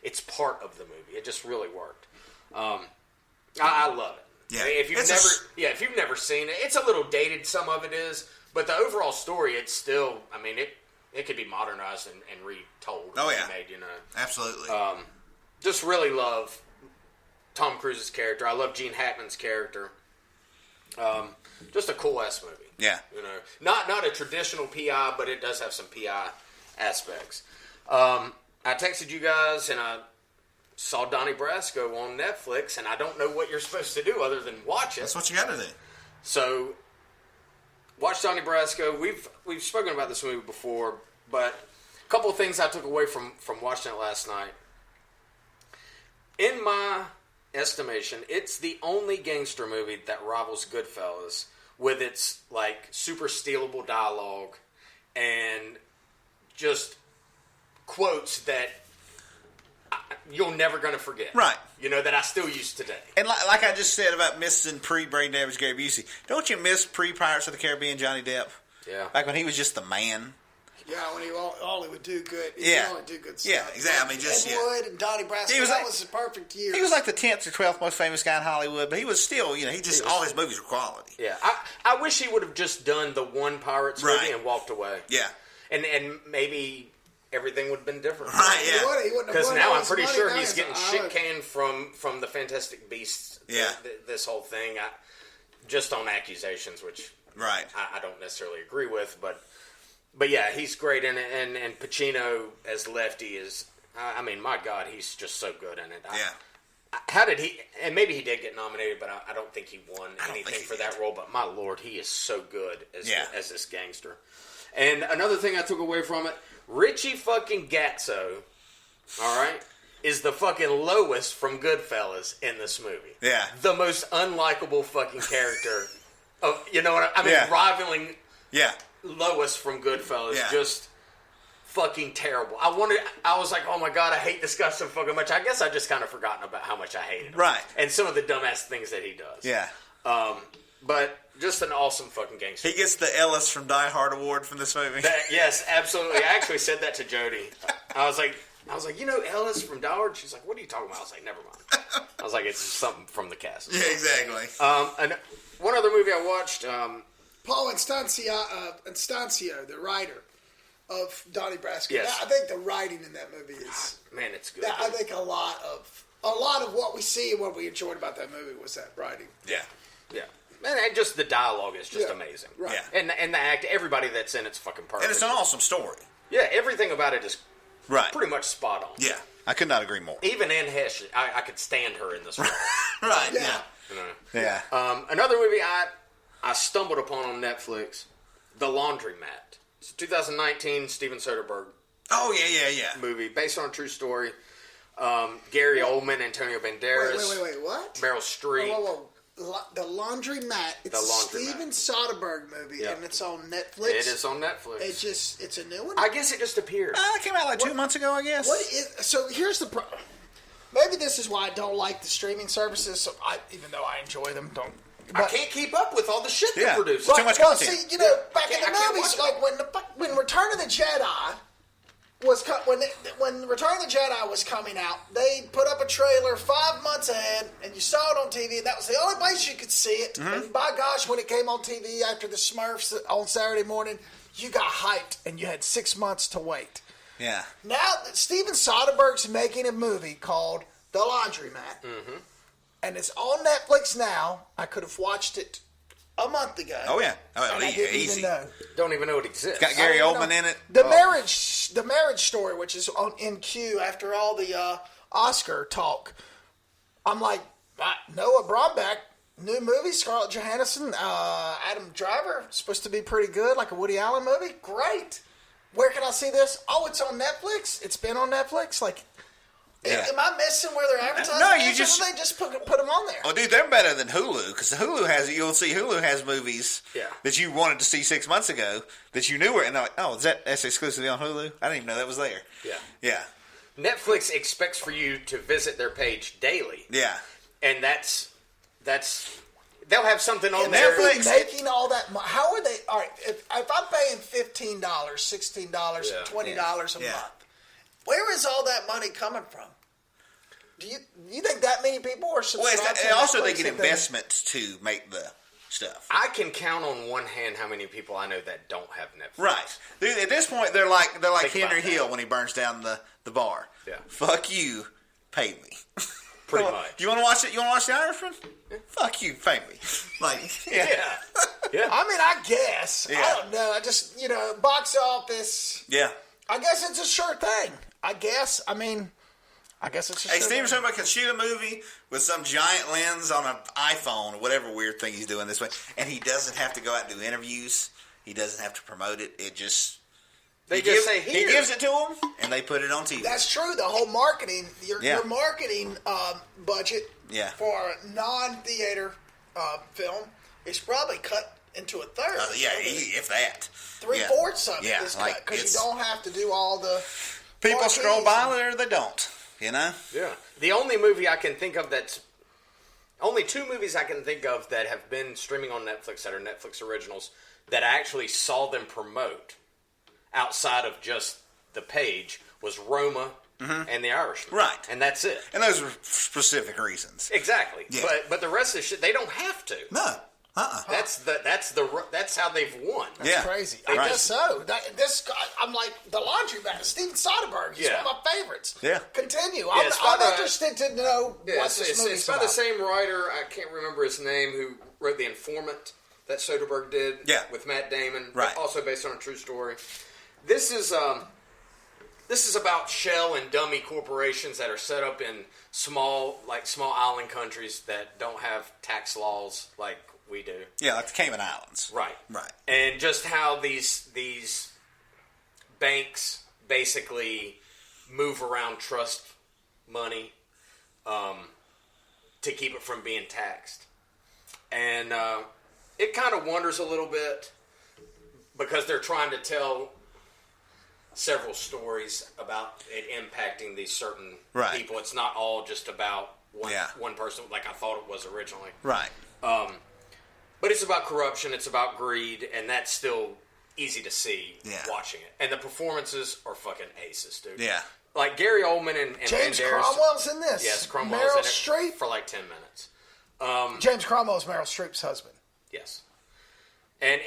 It's part of the movie. It just really worked. I love it. Yeah. I mean, if you've never seen it, it's a little dated. Some of it is, but the overall story, it's still. It could be modernized and retold. Oh yeah, remade, absolutely. Just really love Tom Cruise's character. I love Gene Hackman's character. Just a cool ass movie. Yeah. Not a traditional PI, but it does have some PI aspects. I texted you guys and I saw Donnie Brasco on Netflix, and I don't know what you're supposed to do other than watch it. That's what you got to do. So, watch Donnie Brasco. We've spoken about this movie before, but a couple of things I took away from watching it last night. In my estimation, it's the only gangster movie that rivals Goodfellas with its like super stealable dialogue and just quotes that you're never going to forget. Right. That I still use today. And like I just said about missing pre-brain damage Gary Busey, don't you miss pre-Pirates of the Caribbean Johnny Depp? Yeah. Back when he was just the man. Yeah, when he only would do good. He only do good stuff. Yeah, exactly. I mean, just Ed Wood and Donnie Brasco. That was a perfect year. He was like the 10th or 12th most famous guy in Hollywood, but he was still, all his movies were quality. Yeah, I wish he would have just done the one Pirates movie and walked away. Yeah, and maybe everything would have been different. Right? Yeah, because now I'm pretty sure he's getting shit canned from the Fantastic Beasts. Yeah, this whole thing, just on accusations, which I don't necessarily agree with, But yeah, he's great in it, and Pacino as Lefty is, I mean, my God, he's just so good in it. How did he, and maybe he did get nominated, but I don't think he won anything for that role, but my Lord, he is so good as this gangster. And another thing I took away from it, Richie fucking Gatso, all right, is the fucking lowest from Goodfellas in this movie. Yeah. The most unlikable fucking character of, rivaling... Yeah. Lois from Goodfellas, just fucking terrible. I was like, oh my God, I hate this guy so fucking much. I guess I just kind of forgotten about how much I hated him. Right. And some of the dumbass things that he does. Yeah. But just an awesome fucking gangster. He gets the Ellis from Die Hard award from this movie. Yes, absolutely. I actually said that to Jody. I was like, Ellis from Die Hard? She's like, what are you talking about? I was like, never mind. I was like, it's something from the cast. Yeah, exactly. And one other movie I watched... Paul Instancio, the writer of Donnie Brasco. Yes. I think the writing in that movie is... Man, it's good. I think a lot of what we see and what we enjoyed about that movie was that writing. Yeah. Yeah. And just the dialogue is just amazing. Right. Yeah. And the act, everybody that's in it's fucking perfect. And it's an awesome story. Yeah, everything about it is pretty much spot on. Yeah. I could not agree more. Even Anne Hesh, I could stand her in this role. Right. Yeah. Yeah. Another movie I stumbled upon on Netflix, The Laundromat. It's a 2019 Steven Soderbergh movie based on a true story. Gary Oldman, Antonio Banderas. Wait, what? Meryl Streep. Whoa. The Laundromat. It's a Steven Soderbergh movie, and it's on Netflix. It is on Netflix. It's a new one? I guess it just appeared. It came out like 2 months ago, I guess. So here's the problem. Maybe this is why I don't like the streaming services, even though I enjoy them, I can't keep up with all the shit they produce. Too much content. See, back in the movies, like when Return of the Jedi was when Return of the Jedi was coming out, they put up a trailer 5 months ahead, and you saw it on TV, and that was the only place you could see it. Mm-hmm. And by gosh, when it came on TV after the Smurfs on Saturday morning, you got hyped, and you had 6 months to wait. Yeah. Now Steven Soderbergh's making a movie called The Laundromat. Mm-hmm. And it's on Netflix now. I could have watched it a month ago. Oh yeah, and I didn't easy. even know. Don't even know it exists. Got Gary Oldman in it. The marriage story, which is in queue after all the Oscar talk. I'm like, Noah Baumbach, new movie, Scarlett Johansson, Adam Driver, supposed to be pretty good, like a Woody Allen movie. Great. Where can I see this? Oh, it's on Netflix. It's been on Netflix. Like. Yeah. Am I missing where they're advertising? No, they just put them on there. Oh, dude, they're better than Hulu because Hulu has movies that you wanted to see 6 months ago that you knew were, and they're like, that's exclusively on Hulu. I didn't even know that was there. Yeah. Netflix expects for you to visit their page daily. Yeah, and that's they'll have something on and there. Netflix making all that money. How are they? All right, if I'm paying $15, $16, $20 a month. Where is all that money coming from? Do you think that many people are subscribed to Netflix? Also, they get investments to make the stuff. I can count on one hand how many people I know that don't have Netflix. Right. Dude, at this point, they're like Henry Hill when he burns down the bar. Yeah. Fuck you, pay me. Pretty much. You want to watch it? You want to watch The Irishman? Fuck you, pay me. Like, yeah. Yeah. I mean, I guess. Yeah. I don't know. I just, box office. Yeah. I guess it's a sure thing. I guess it's a Hey, sure Steven thing. Spielberg can shoot a movie with some giant lens on an iPhone, or whatever weird thing he's doing this way, and he doesn't have to go out and do interviews. He doesn't have to promote it. It just... They just say, He here. gives it to them, and they put it on TV. That's true. The whole marketing, Yeah. your marketing budget Yeah. for a non-theater film is probably cut into a third. If that. Three-fourths of it Yeah, is like, cut because it's- you don't have to do all the People marquees scroll by and- there, or they don't. Yeah. The only movie I can think of only two movies I can think of that have been streaming on Netflix that are Netflix originals that I actually saw them promote outside of just the page was Roma and The Irishman. Right. And that's it. And those are specific reasons. Exactly. Yeah. But the rest of the shit, they don't have to. No. That's how they've won. Yeah. Crazy. I Right. guess so. This guy, I'm like the laundromat. Steven Soderbergh. He's Yeah. one of my favorites. Yeah. Continue. it's I'm by the- interested to know what this movie's it's by about. the same writer, I can't remember his name, who wrote The Informant that Soderbergh did with Matt Damon. Right. Also based on a true story. This is about shell and dummy corporations that are set up in small island countries that don't have tax laws like we do. Yeah, like the Cayman Islands. Right. Right. And just how these banks basically move around trust money to keep it from being taxed. And it kind of wonders a little bit because they're trying to tell several stories about it impacting these certain people. It's not all just about one person like I thought it was originally. Right. But it's about corruption, it's about greed, and that's still easy to see watching it. And the performances are fucking aces, dude. Yeah. Like Gary Oldman and James Banderas. Cromwell's in this. Yes, Cromwell's Meryl in it Streep. for like 10 minutes. James Cromwell's Meryl Streep's husband. Yes. And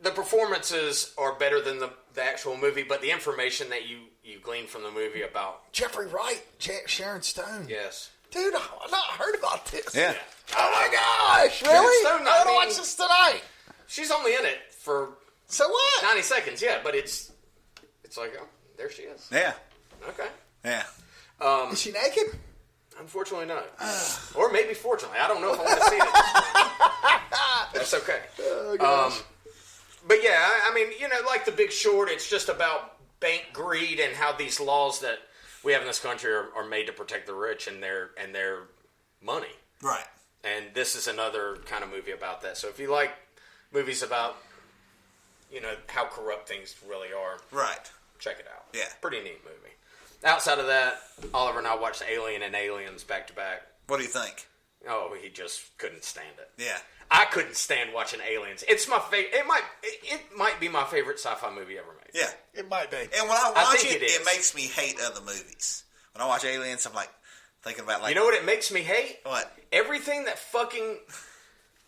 the performances are better than the actual movie, but the information that you glean from the movie about... Jeffrey Wright, Sharon Stone. Yes. Dude, I've not heard about this. Yeah. Oh my gosh, really? Stone, I want to watch this tonight. She's only in it for So what? 90 seconds, yeah, but it's like, oh, there she is. Yeah. Okay. Yeah. Is she naked? Unfortunately, no. Or maybe fortunately. I don't know if I want to see it. That's okay. Oh, gosh. But yeah, I mean, like The Big Short, it's just about bank greed and how these laws that we have in this country are made to protect the rich and their money. Right. And this is another kind of movie about that. So if you like movies about, how corrupt things really are, Right. check it out. Yeah. Pretty neat movie. Outside of that, Oliver and I watched Alien and Aliens back to back. What do you think? Oh, he just couldn't stand it. Yeah. I couldn't stand watching Aliens. It's my favorite. It might be my favorite sci-fi movie ever made. Yeah. It might be. And when I watch think it, it is. it makes me hate other movies. When I watch Aliens, I'm like thinking about like... You know what it makes me hate? What? Everything that fucking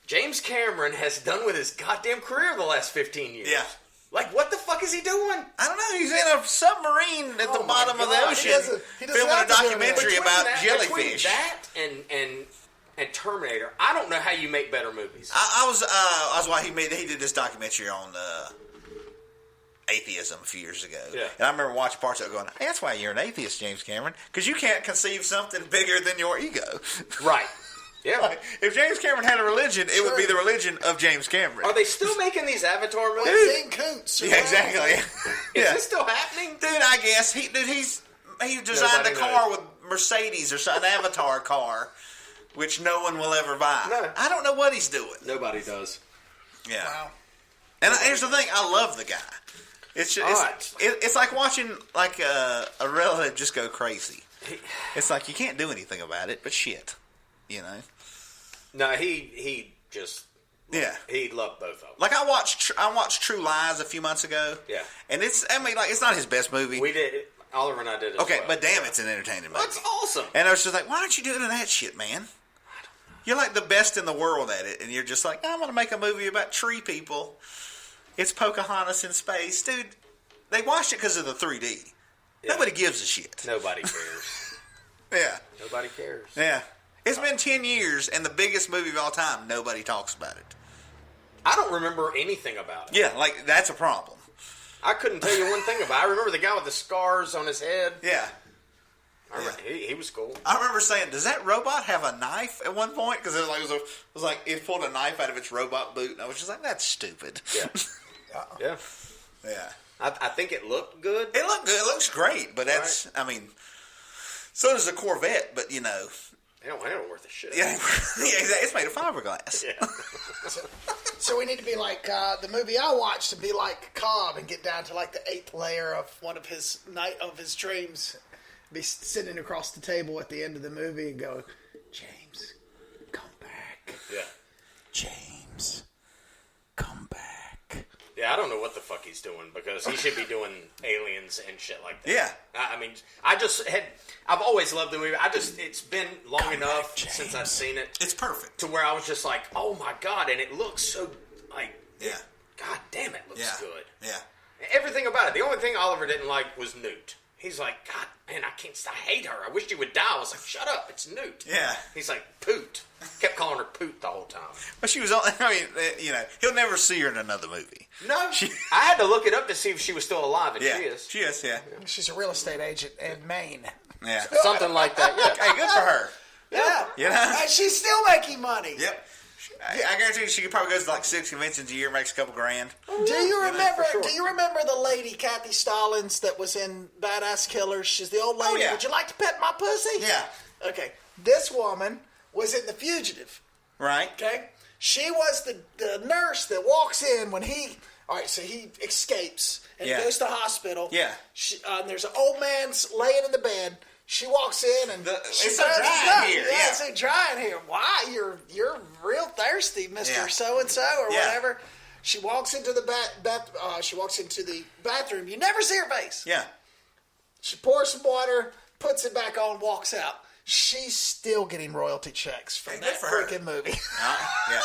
James Cameron has done with his goddamn career the last 15 years. Yeah. Like, what the fuck is he doing? I don't know. He's in a submarine at the Oh, my bottom of the God. ocean He doesn't filming a have to do that. documentary about Between jellyfish. that and Terminator, I don't know how you make better movies. I was why he did this documentary on atheism a few years ago. Yeah. And I remember watching parts of it going, hey, that's why you're an atheist, James Cameron, because you can't conceive something bigger than your ego. Right. Yeah. Like, if James Cameron had a religion, it would be the religion of James Cameron. Are they still making these Avatar movies? Dean Koontz. Yeah, exactly. Is this still happening? Dude, I guess he designed Nobody a car knows. with Mercedes or an Avatar car, which no one will ever buy. No. I don't know what he's doing. Nobody does. Yeah. Wow. And here's the thing: I love the guy. It's like watching like a relative just go crazy. It's like you can't do anything about it, but shit, No, he just he loved both of them. Like I watched True Lies a few months ago. Yeah. And it's not his best movie. We did. Oliver and I did it. Okay, as well. but damn, it's an entertaining movie. That's awesome. And I was just like, why aren't you doing that shit, man? You're like the best in the world at it, and you're just like, I'm going to make a movie about tree people. It's Pocahontas in space. Dude, they watched it because of the 3D. Yeah. Nobody gives a shit. Nobody cares. Yeah. Nobody cares. Yeah. It's been 10 years, and the biggest movie of all time, nobody talks about it. I don't remember anything about it. Yeah, like, that's a problem. I couldn't tell you one thing about it. I remember the guy with the scars on his head. Yeah. I remember, he was cool. I remember saying, does that robot have a knife at one point? Because it pulled a knife out of its robot boot, and I was just like, that's stupid. Yeah. Yeah. Yeah. I think it looked good. It looked good. It looks great, but that's, Right. I mean, so does the Corvette, but, you know. They don't worth a shit. Yeah, exactly. It's made of fiberglass. Yeah. So we need to be like the movie I watched, to be like Cobb and get down to like the 8th layer of one of his dreams. Be sitting across the table at the end of the movie and go, James, come back. Yeah. James, come back. Yeah, I don't know what the fuck he's doing, because he should be doing aliens and shit like that. Yeah. I mean, I've always loved the movie. It's been long enough since I've seen it. It's perfect. To where I was just like, oh my God, and it looks so, like, Yeah. God damn, it looks good. Yeah. Everything about it. The only thing Oliver didn't like was Newt. He's like, God, man, I hate her. I wish she would die. I was like, shut up, it's Newt. Yeah. He's like, Poot. Kept calling her Poot the whole time. But she was on, I mean, you know, he'll never see her in another movie. No. I had to look it up to see if she was still alive, and Yeah. she is. She is, yeah. She's a real estate agent in Maine. Yeah. Something like that, yeah. Hey, good for her. Yeah. You know? And she's still making money. Yep. I guarantee you she could probably go to like 6 conventions a year, makes a couple grand. Do you remember? for sure. Do you remember the lady Kathy Stallings that was in Badass Killers? She's the old lady. Oh, yeah. Would you like to pet my pussy? Yeah. Okay. This woman was in The Fugitive. Right? Okay. She was the nurse that walks in when he. All right. So he escapes and Yeah. goes to the hospital. Yeah. And there's an old man laying in the bed. She walks in and she it's so says, dry in here. Yeah, Yeah. it's so dry in here. Why? You're real thirsty, Mr. Yeah. So and so or Yeah. whatever. She walks into the she walks into the bathroom. You never see her face. Yeah. She pours some water, puts it back on, walks out. She's still getting royalty checks from Hey, that good for her. freaking movie. Yeah.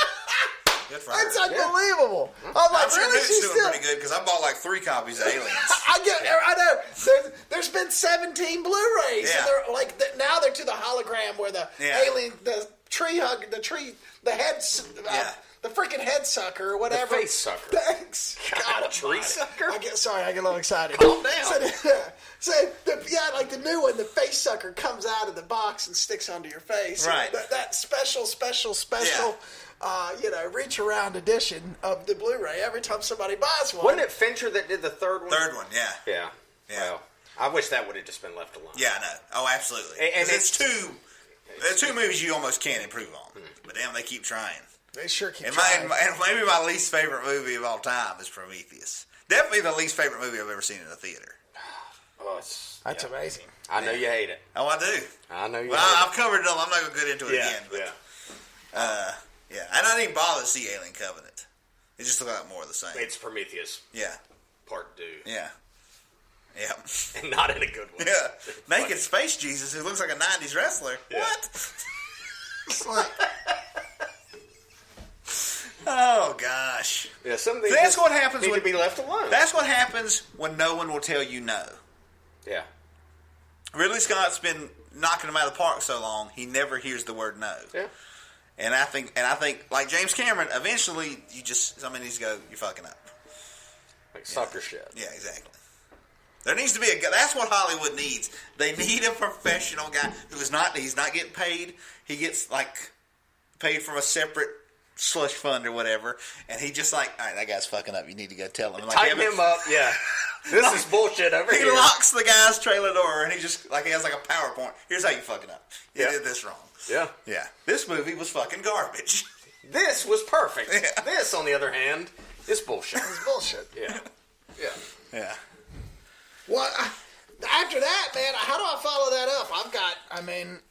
Good for her. It's unbelievable. I'm like, I'm sure really? Newt's She's doing still. pretty good because I bought like 3 copies of Aliens. I know. There's been 17 Blu-rays, Yeah. and they're like now they're to the hologram where the Yeah. alien, the freaking head sucker or whatever. The face sucker. Thanks. God, tree sucker? I get a little excited. Calm down. Like the new one, the face sucker comes out of the box and sticks onto your face. Right. That special. Reach around edition of the Blu-ray. Every time somebody buys one, Wasn't it Fincher that did the third one? Third one, yeah. Yeah. Yeah. Well, I wish that would have just been left alone. Yeah, I know. Oh, absolutely. And 'Cause it's two movies you almost can't improve on. But damn, they keep trying. they sure keep And trying. maybe my least favorite movie of all time is Prometheus. Definitely the least favorite movie I've ever seen in a theater. Oh, That's amazing. I know you hate it. Oh, I do. I know you Well, hate I've covered it all. I'm not going to get into it it. again. But, Yeah. yeah. And I didn't bother to see Alien Covenant. It just looked like more of the same. It's Prometheus Yeah. Part 2. Yeah. Yeah. And not in a good way. Yeah. Naked Space Jesus who looks like a 90s wrestler. Yeah. What? It's like... Oh, gosh. Yeah, some things That's just what happens need when to be left alone. That's what happens when no one will tell you no. Yeah. Ridley Scott's been knocking them out of the park so long, he never hears the word no. Yeah. And I think, like James Cameron, eventually somebody needs to go, you're fucking up. Like, stop your shit. Yeah, exactly. There needs to be that's what Hollywood needs. They need a professional guy he's not getting paid. He gets, like, paid from a separate slush fund or whatever, and he just like, all right, that guy's fucking up. You need to go tell him. Like, Tighten him up, yeah. This is bullshit over He here. locks the guy's trailer door, and he has like a PowerPoint. Here's how you fucking up. You Yeah. did this wrong. Yeah. Yeah. This movie was fucking garbage. This was perfect. Yeah. This, on the other hand, is bullshit. It's bullshit. Yeah. Yeah. Yeah. Well, after that, man, how do I follow that up?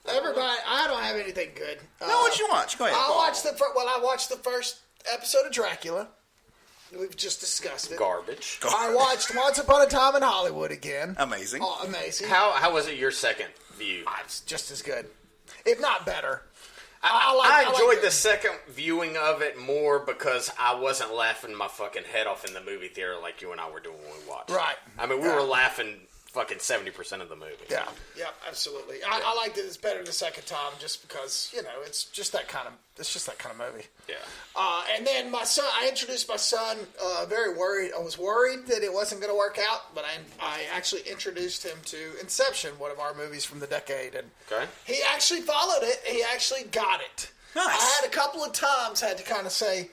Everybody, I don't have anything good. No, what you watch? Go ahead. I watched the first episode of Dracula. We've just discussed it. Garbage. I watched Once Upon a Time in Hollywood again. Amazing. Oh, amazing. How was it your second view? It's just as good, if not better. I like enjoyed it. the second viewing of it more because I wasn't laughing my fucking head off in the movie theater like you and I were doing when we watched. Right. I mean, we were laughing fucking 70% of the movie. Yeah, absolutely. I liked it. It's better the second time, just because it's just that kind of movie. Yeah. And then my son, I introduced my son. Very worried. I was worried that it wasn't going to work out, but I actually introduced him to Inception, one of our movies from the decade, and he actually followed it. He actually got it. Nice. I had a couple of times had to kind of say,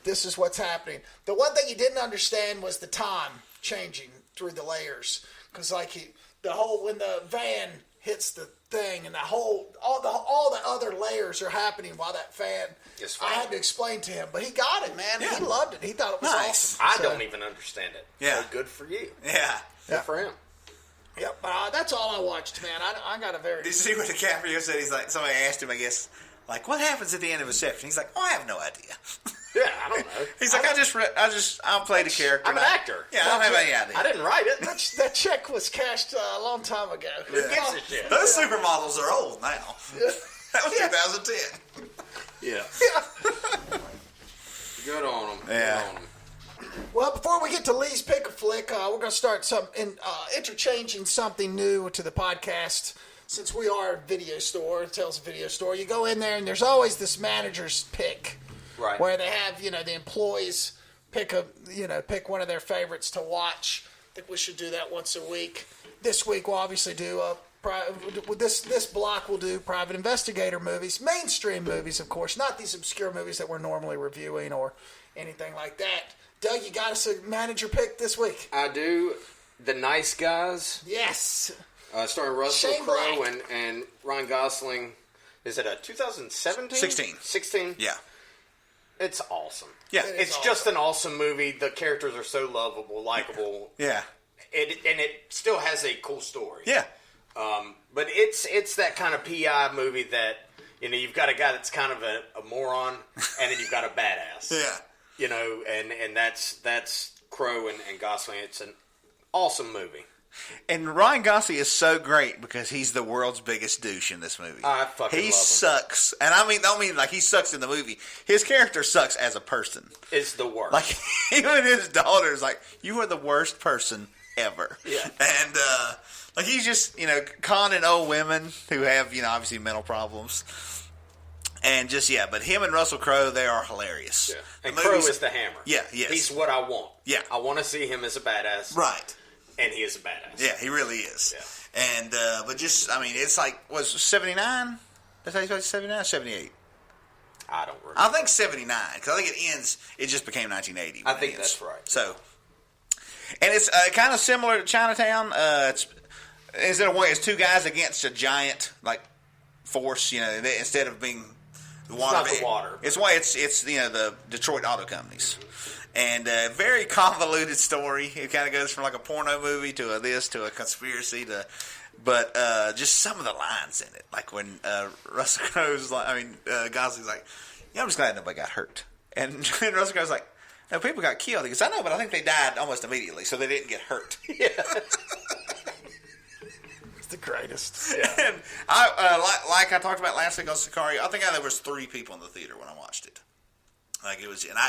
"This is what's happening." The one thing he didn't understand was the time changing through the layers. Because when the van hits the thing and all the other layers are happening while that fan. I had to explain to him, but he got it, man. Yeah. He loved it. He thought it was awesome. I don't even understand it. Yeah, so good for you. Yeah, good for him. Yep, that's all I watched, man. I got a very. Did you see what DiCaprio said? He's like, somebody asked him, I guess, like, what happens at the end of Inception? He's like, I have no idea. Yeah, I don't know. He's like, I'll play the character. I'm an actor. Yeah, I don't have any idea. I didn't write it. That check was cashed a long time ago. Who gives a shit? Those supermodels are old now. Yeah. That was 2010. Yeah. Good on them. Yeah. Good on them. Well, before we get to Lee's Pick a Flick, we're going to start interchanging something new to the podcast. Since we are a video store, Tales of Video Store, you go in there and there's always this manager's pick. Right. Where they have, the employees pick one of their favorites to watch. I think we should do that once a week. This week we'll obviously do this block we'll do private investigator movies, mainstream movies, of course, not these obscure movies that we're normally reviewing or anything like that. Doug, you got us a manager pick this week. I do. The Nice Guys. Yes. Starring Russell Shane Crowe Black. and Ryan Gosling. Is it a 2017? 16. Yeah. It's awesome. Yeah. It's just an awesome movie. The characters are so lovable, likable. Yeah. And it still has a cool story. Yeah. But it's that kind of PI movie that, you've got a guy that's kind of a moron, and then you've got a badass. Yeah. And that's Crowe and Gosling. It's an awesome movie. And Ryan Gosling is so great because he's the world's biggest douche in this movie. I fucking love him. He sucks. And I don't mean like he sucks in the movie. His character sucks as a person. It's the worst. Like, even his daughter's like, you are the worst person ever. Yeah. And, like, he's just, conning old women who have, obviously mental problems. And just, but him and Russell Crowe, they are hilarious. Yeah. And Crowe is the hammer. Yeah, yes. He's what I want. Yeah. I want to see him as a badass. Right. And he is a badass. Yeah, he really is. Yeah. And, but just, it's like, was 79? That's how you say 79 or 78? I don't remember. I think 79, because I think it just became 1980. I think that's right. So, and it's kind of similar to Chinatown. Instead of it's two guys against a giant, like, force, instead of being the water. It's not the water. It's the Detroit auto companies. And a very convoluted story. It kind of goes from like a porno movie to a conspiracy but just some of the lines in it, like when Russell Crowe's Gosling's like, I'm just glad nobody got hurt, and Russell Crowe's like, no, people got killed. He goes, I know, but I think they died almost immediately, so they didn't get hurt. Yeah. It's the greatest. Yeah. And like I talked about last week on Sicario, I think there was 3 people in the theater when I watched it. Like, it was, and I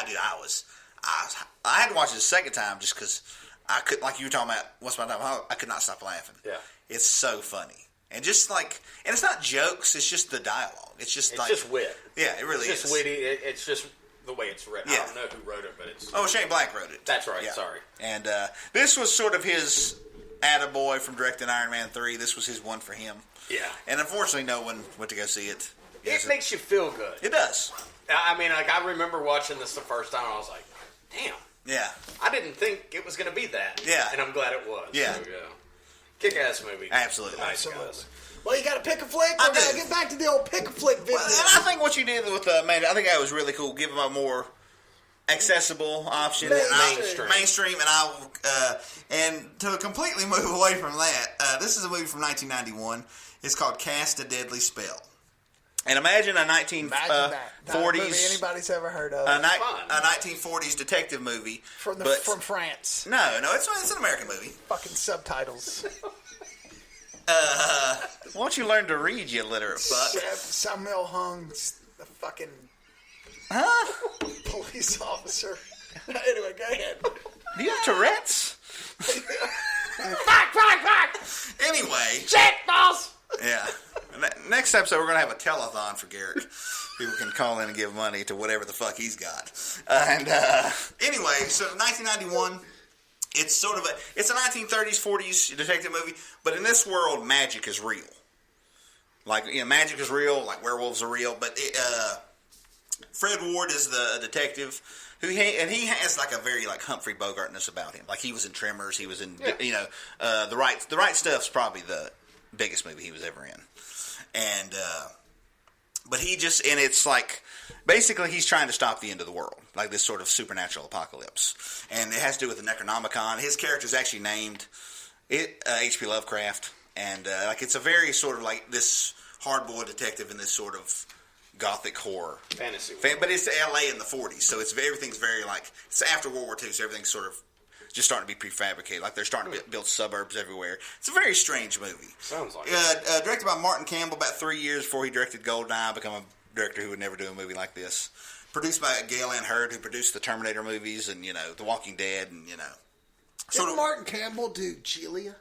had to watch it a second time just because I could, like you were talking about, Once Upon a Time, I could not stop laughing. Yeah. It's so funny. And just like, and it's not jokes, it's just the dialogue. It's just wit. Yeah, it really is. It's just witty. It's just the way it's written. Yeah. I don't know who wrote it, but it's... Oh, Shane Black wrote it. That's right, yeah. Sorry. And this was sort of his attaboy from directing Iron Man 3. This was his one for him. Yeah. And unfortunately, no one went to go see it. It makes you feel good. It does. I remember watching this the first time, and I was like, damn. Yeah. I didn't think it was going to be that. Yeah. And I'm glad it was. Yeah. So, Kick-ass movie. Absolutely. Nice Absolutely. guys. Well, you got to pick a flick. We're going to get back to the old pick a flick video. Well, and I think what you did with Amanda, I think that was really cool. Give him a more accessible option, mainstream, and to completely move away from that, this is a movie from 1991. It's called Cast a Deadly Spell. And imagine a 1940s movie anybody's ever heard of. a 1940s detective movie from France. No, it's an American movie. Fucking subtitles. Why don't you learn to read, you literate fuck? Samuel Hung's the fucking police officer. Anyway, go ahead. Do you have Tourette's? Fuck! anyway. Shit, boss! Yeah. Next episode, we're going to have a telethon for Garrett. People can call in and give money to whatever the fuck he's got. Anyway, so 1991, It's sort of it's a 1930s, 40s detective movie, but in this world, magic is real. Like, magic is real, like werewolves are real, but Fred Ward is the detective he has like a very like Humphrey Bogartness about him. Like, he was in Tremors, he was in The Right Stuff's probably the biggest movie he was ever in. And but it's like basically he's trying to stop the end of the world, like this sort of supernatural apocalypse, and it has to do with the Necronomicon. His character is actually named H.P. Lovecraft, and like it's a very sort of like this hard-boiled detective in this sort of gothic horror fantasy, but it's L.A. in the 40s, so everything's very like it's after World War II, so everything's sort of just starting to be prefabricated. Like, they're starting to build suburbs everywhere. It's a very strange movie. Sounds like it. Directed by Martin Campbell about 3 years before he directed Goldeneye, become a director who would never do a movie like this. Produced by Gail Ann Hurd, who produced the Terminator movies and, The Walking Dead and, Didn't Martin Campbell do Gelia?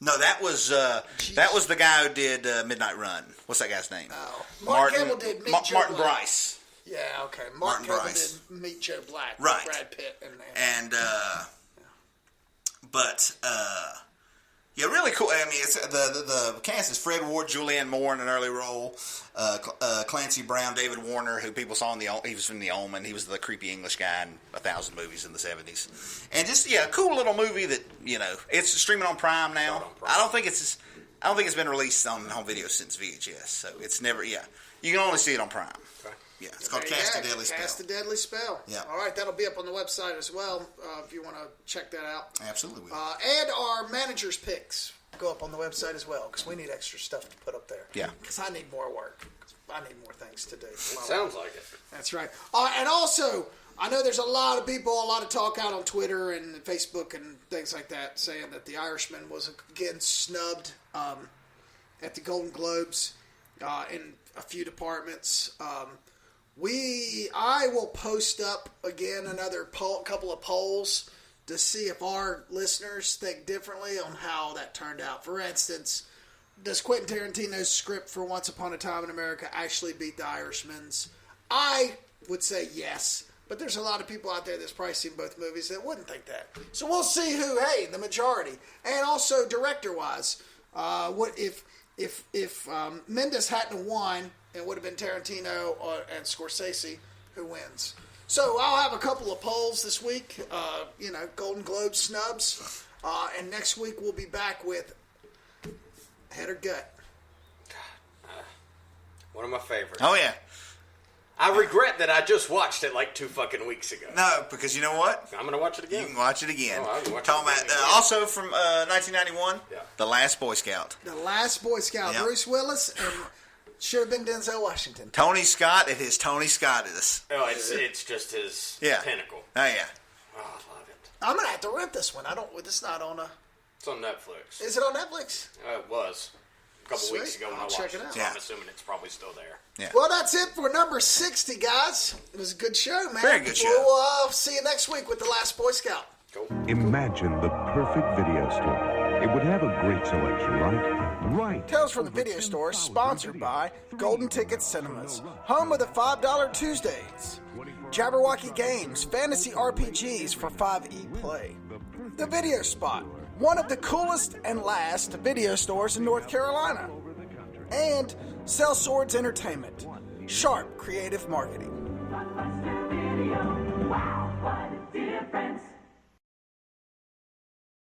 No, that was the guy who did Midnight Run. What's that guy's name? Oh. Martin Campbell did Meet Joe Martin Black. Bryce. Yeah, okay. Martin Campbell Bryce. did Meet Joe Black. Right. Brad Pitt. Yeah, really cool. I mean, it's the cast is Fred Ward, Julianne Moore in an early role, Clancy Brown, David Warner, who people saw he was from The Omen. He was the creepy English guy in 1,000 movies in the 70s. And just a cool little movie that it's streaming on Prime now. I don't think it's been released on home video since VHS, so it's never. Yeah, you can only see it on Prime. Okay. Yeah, it's called Cast a Deadly Spell. Cast a Deadly Spell. Yeah. All right, that'll be up on the website as well if you want to check that out. Absolutely. And our manager's picks go up on the website as well, because we need extra stuff to put up there. Yeah. Because I need more work. I need more things to do. It sounds like it. That's right. And also, I know there's a lot of talk out on Twitter and Facebook and things like that saying that The Irishman was again snubbed at the Golden Globes in a few departments. I will post up again another couple of polls to see if our listeners think differently on how that turned out. For instance, does Quentin Tarantino's script for Once Upon a Time in America actually beat The Irishman's? I would say yes, but there's a lot of people out there that's probably seen both movies that wouldn't think that. So we'll see the majority. And also director-wise, what if Mendes hadn't won, it would have been Tarantino and Scorsese who wins. So I'll have a couple of polls this week, Golden Globe snubs, and next week we'll be back with Head or Gut. One of my favorites. Oh, yeah. I regret that I just watched it like 2 fucking weeks ago. No, because you know what? I'm going to watch it again. You can watch it again. Oh, I can watch Talking it again. about, also from 1991, Yeah. The Last Boy Scout. The Last Boy Scout, Yep. Bruce Willis, and should have been Denzel Washington. Tony Scott at his Tony Scott-ness. Oh, it's just his Yeah. pinnacle. Oh, yeah. Oh, I love it. I'm gonna have to rent this one. It's not on a. It's on Netflix. Is it on Netflix? It was a couple Sweet. weeks ago when I'll I watched check it it. out. So Yeah. I'm assuming it's probably still there. Yeah. Well, that's it for number 60, guys. It was a good show, man. Very good show. We'll see you next week with The Last Boy Scout. Cool. Imagine the perfect video store. It would have a great selection, right? Right. Tales from the Video Store is sponsored by Golden Ticket Cinemas, home of the $5 Tuesdays. Jabberwocky Games, fantasy RPGs for 5E play. The Video Spot, one of the coolest and last video stores in North Carolina. And Sell Swords Entertainment, sharp creative marketing. Wow.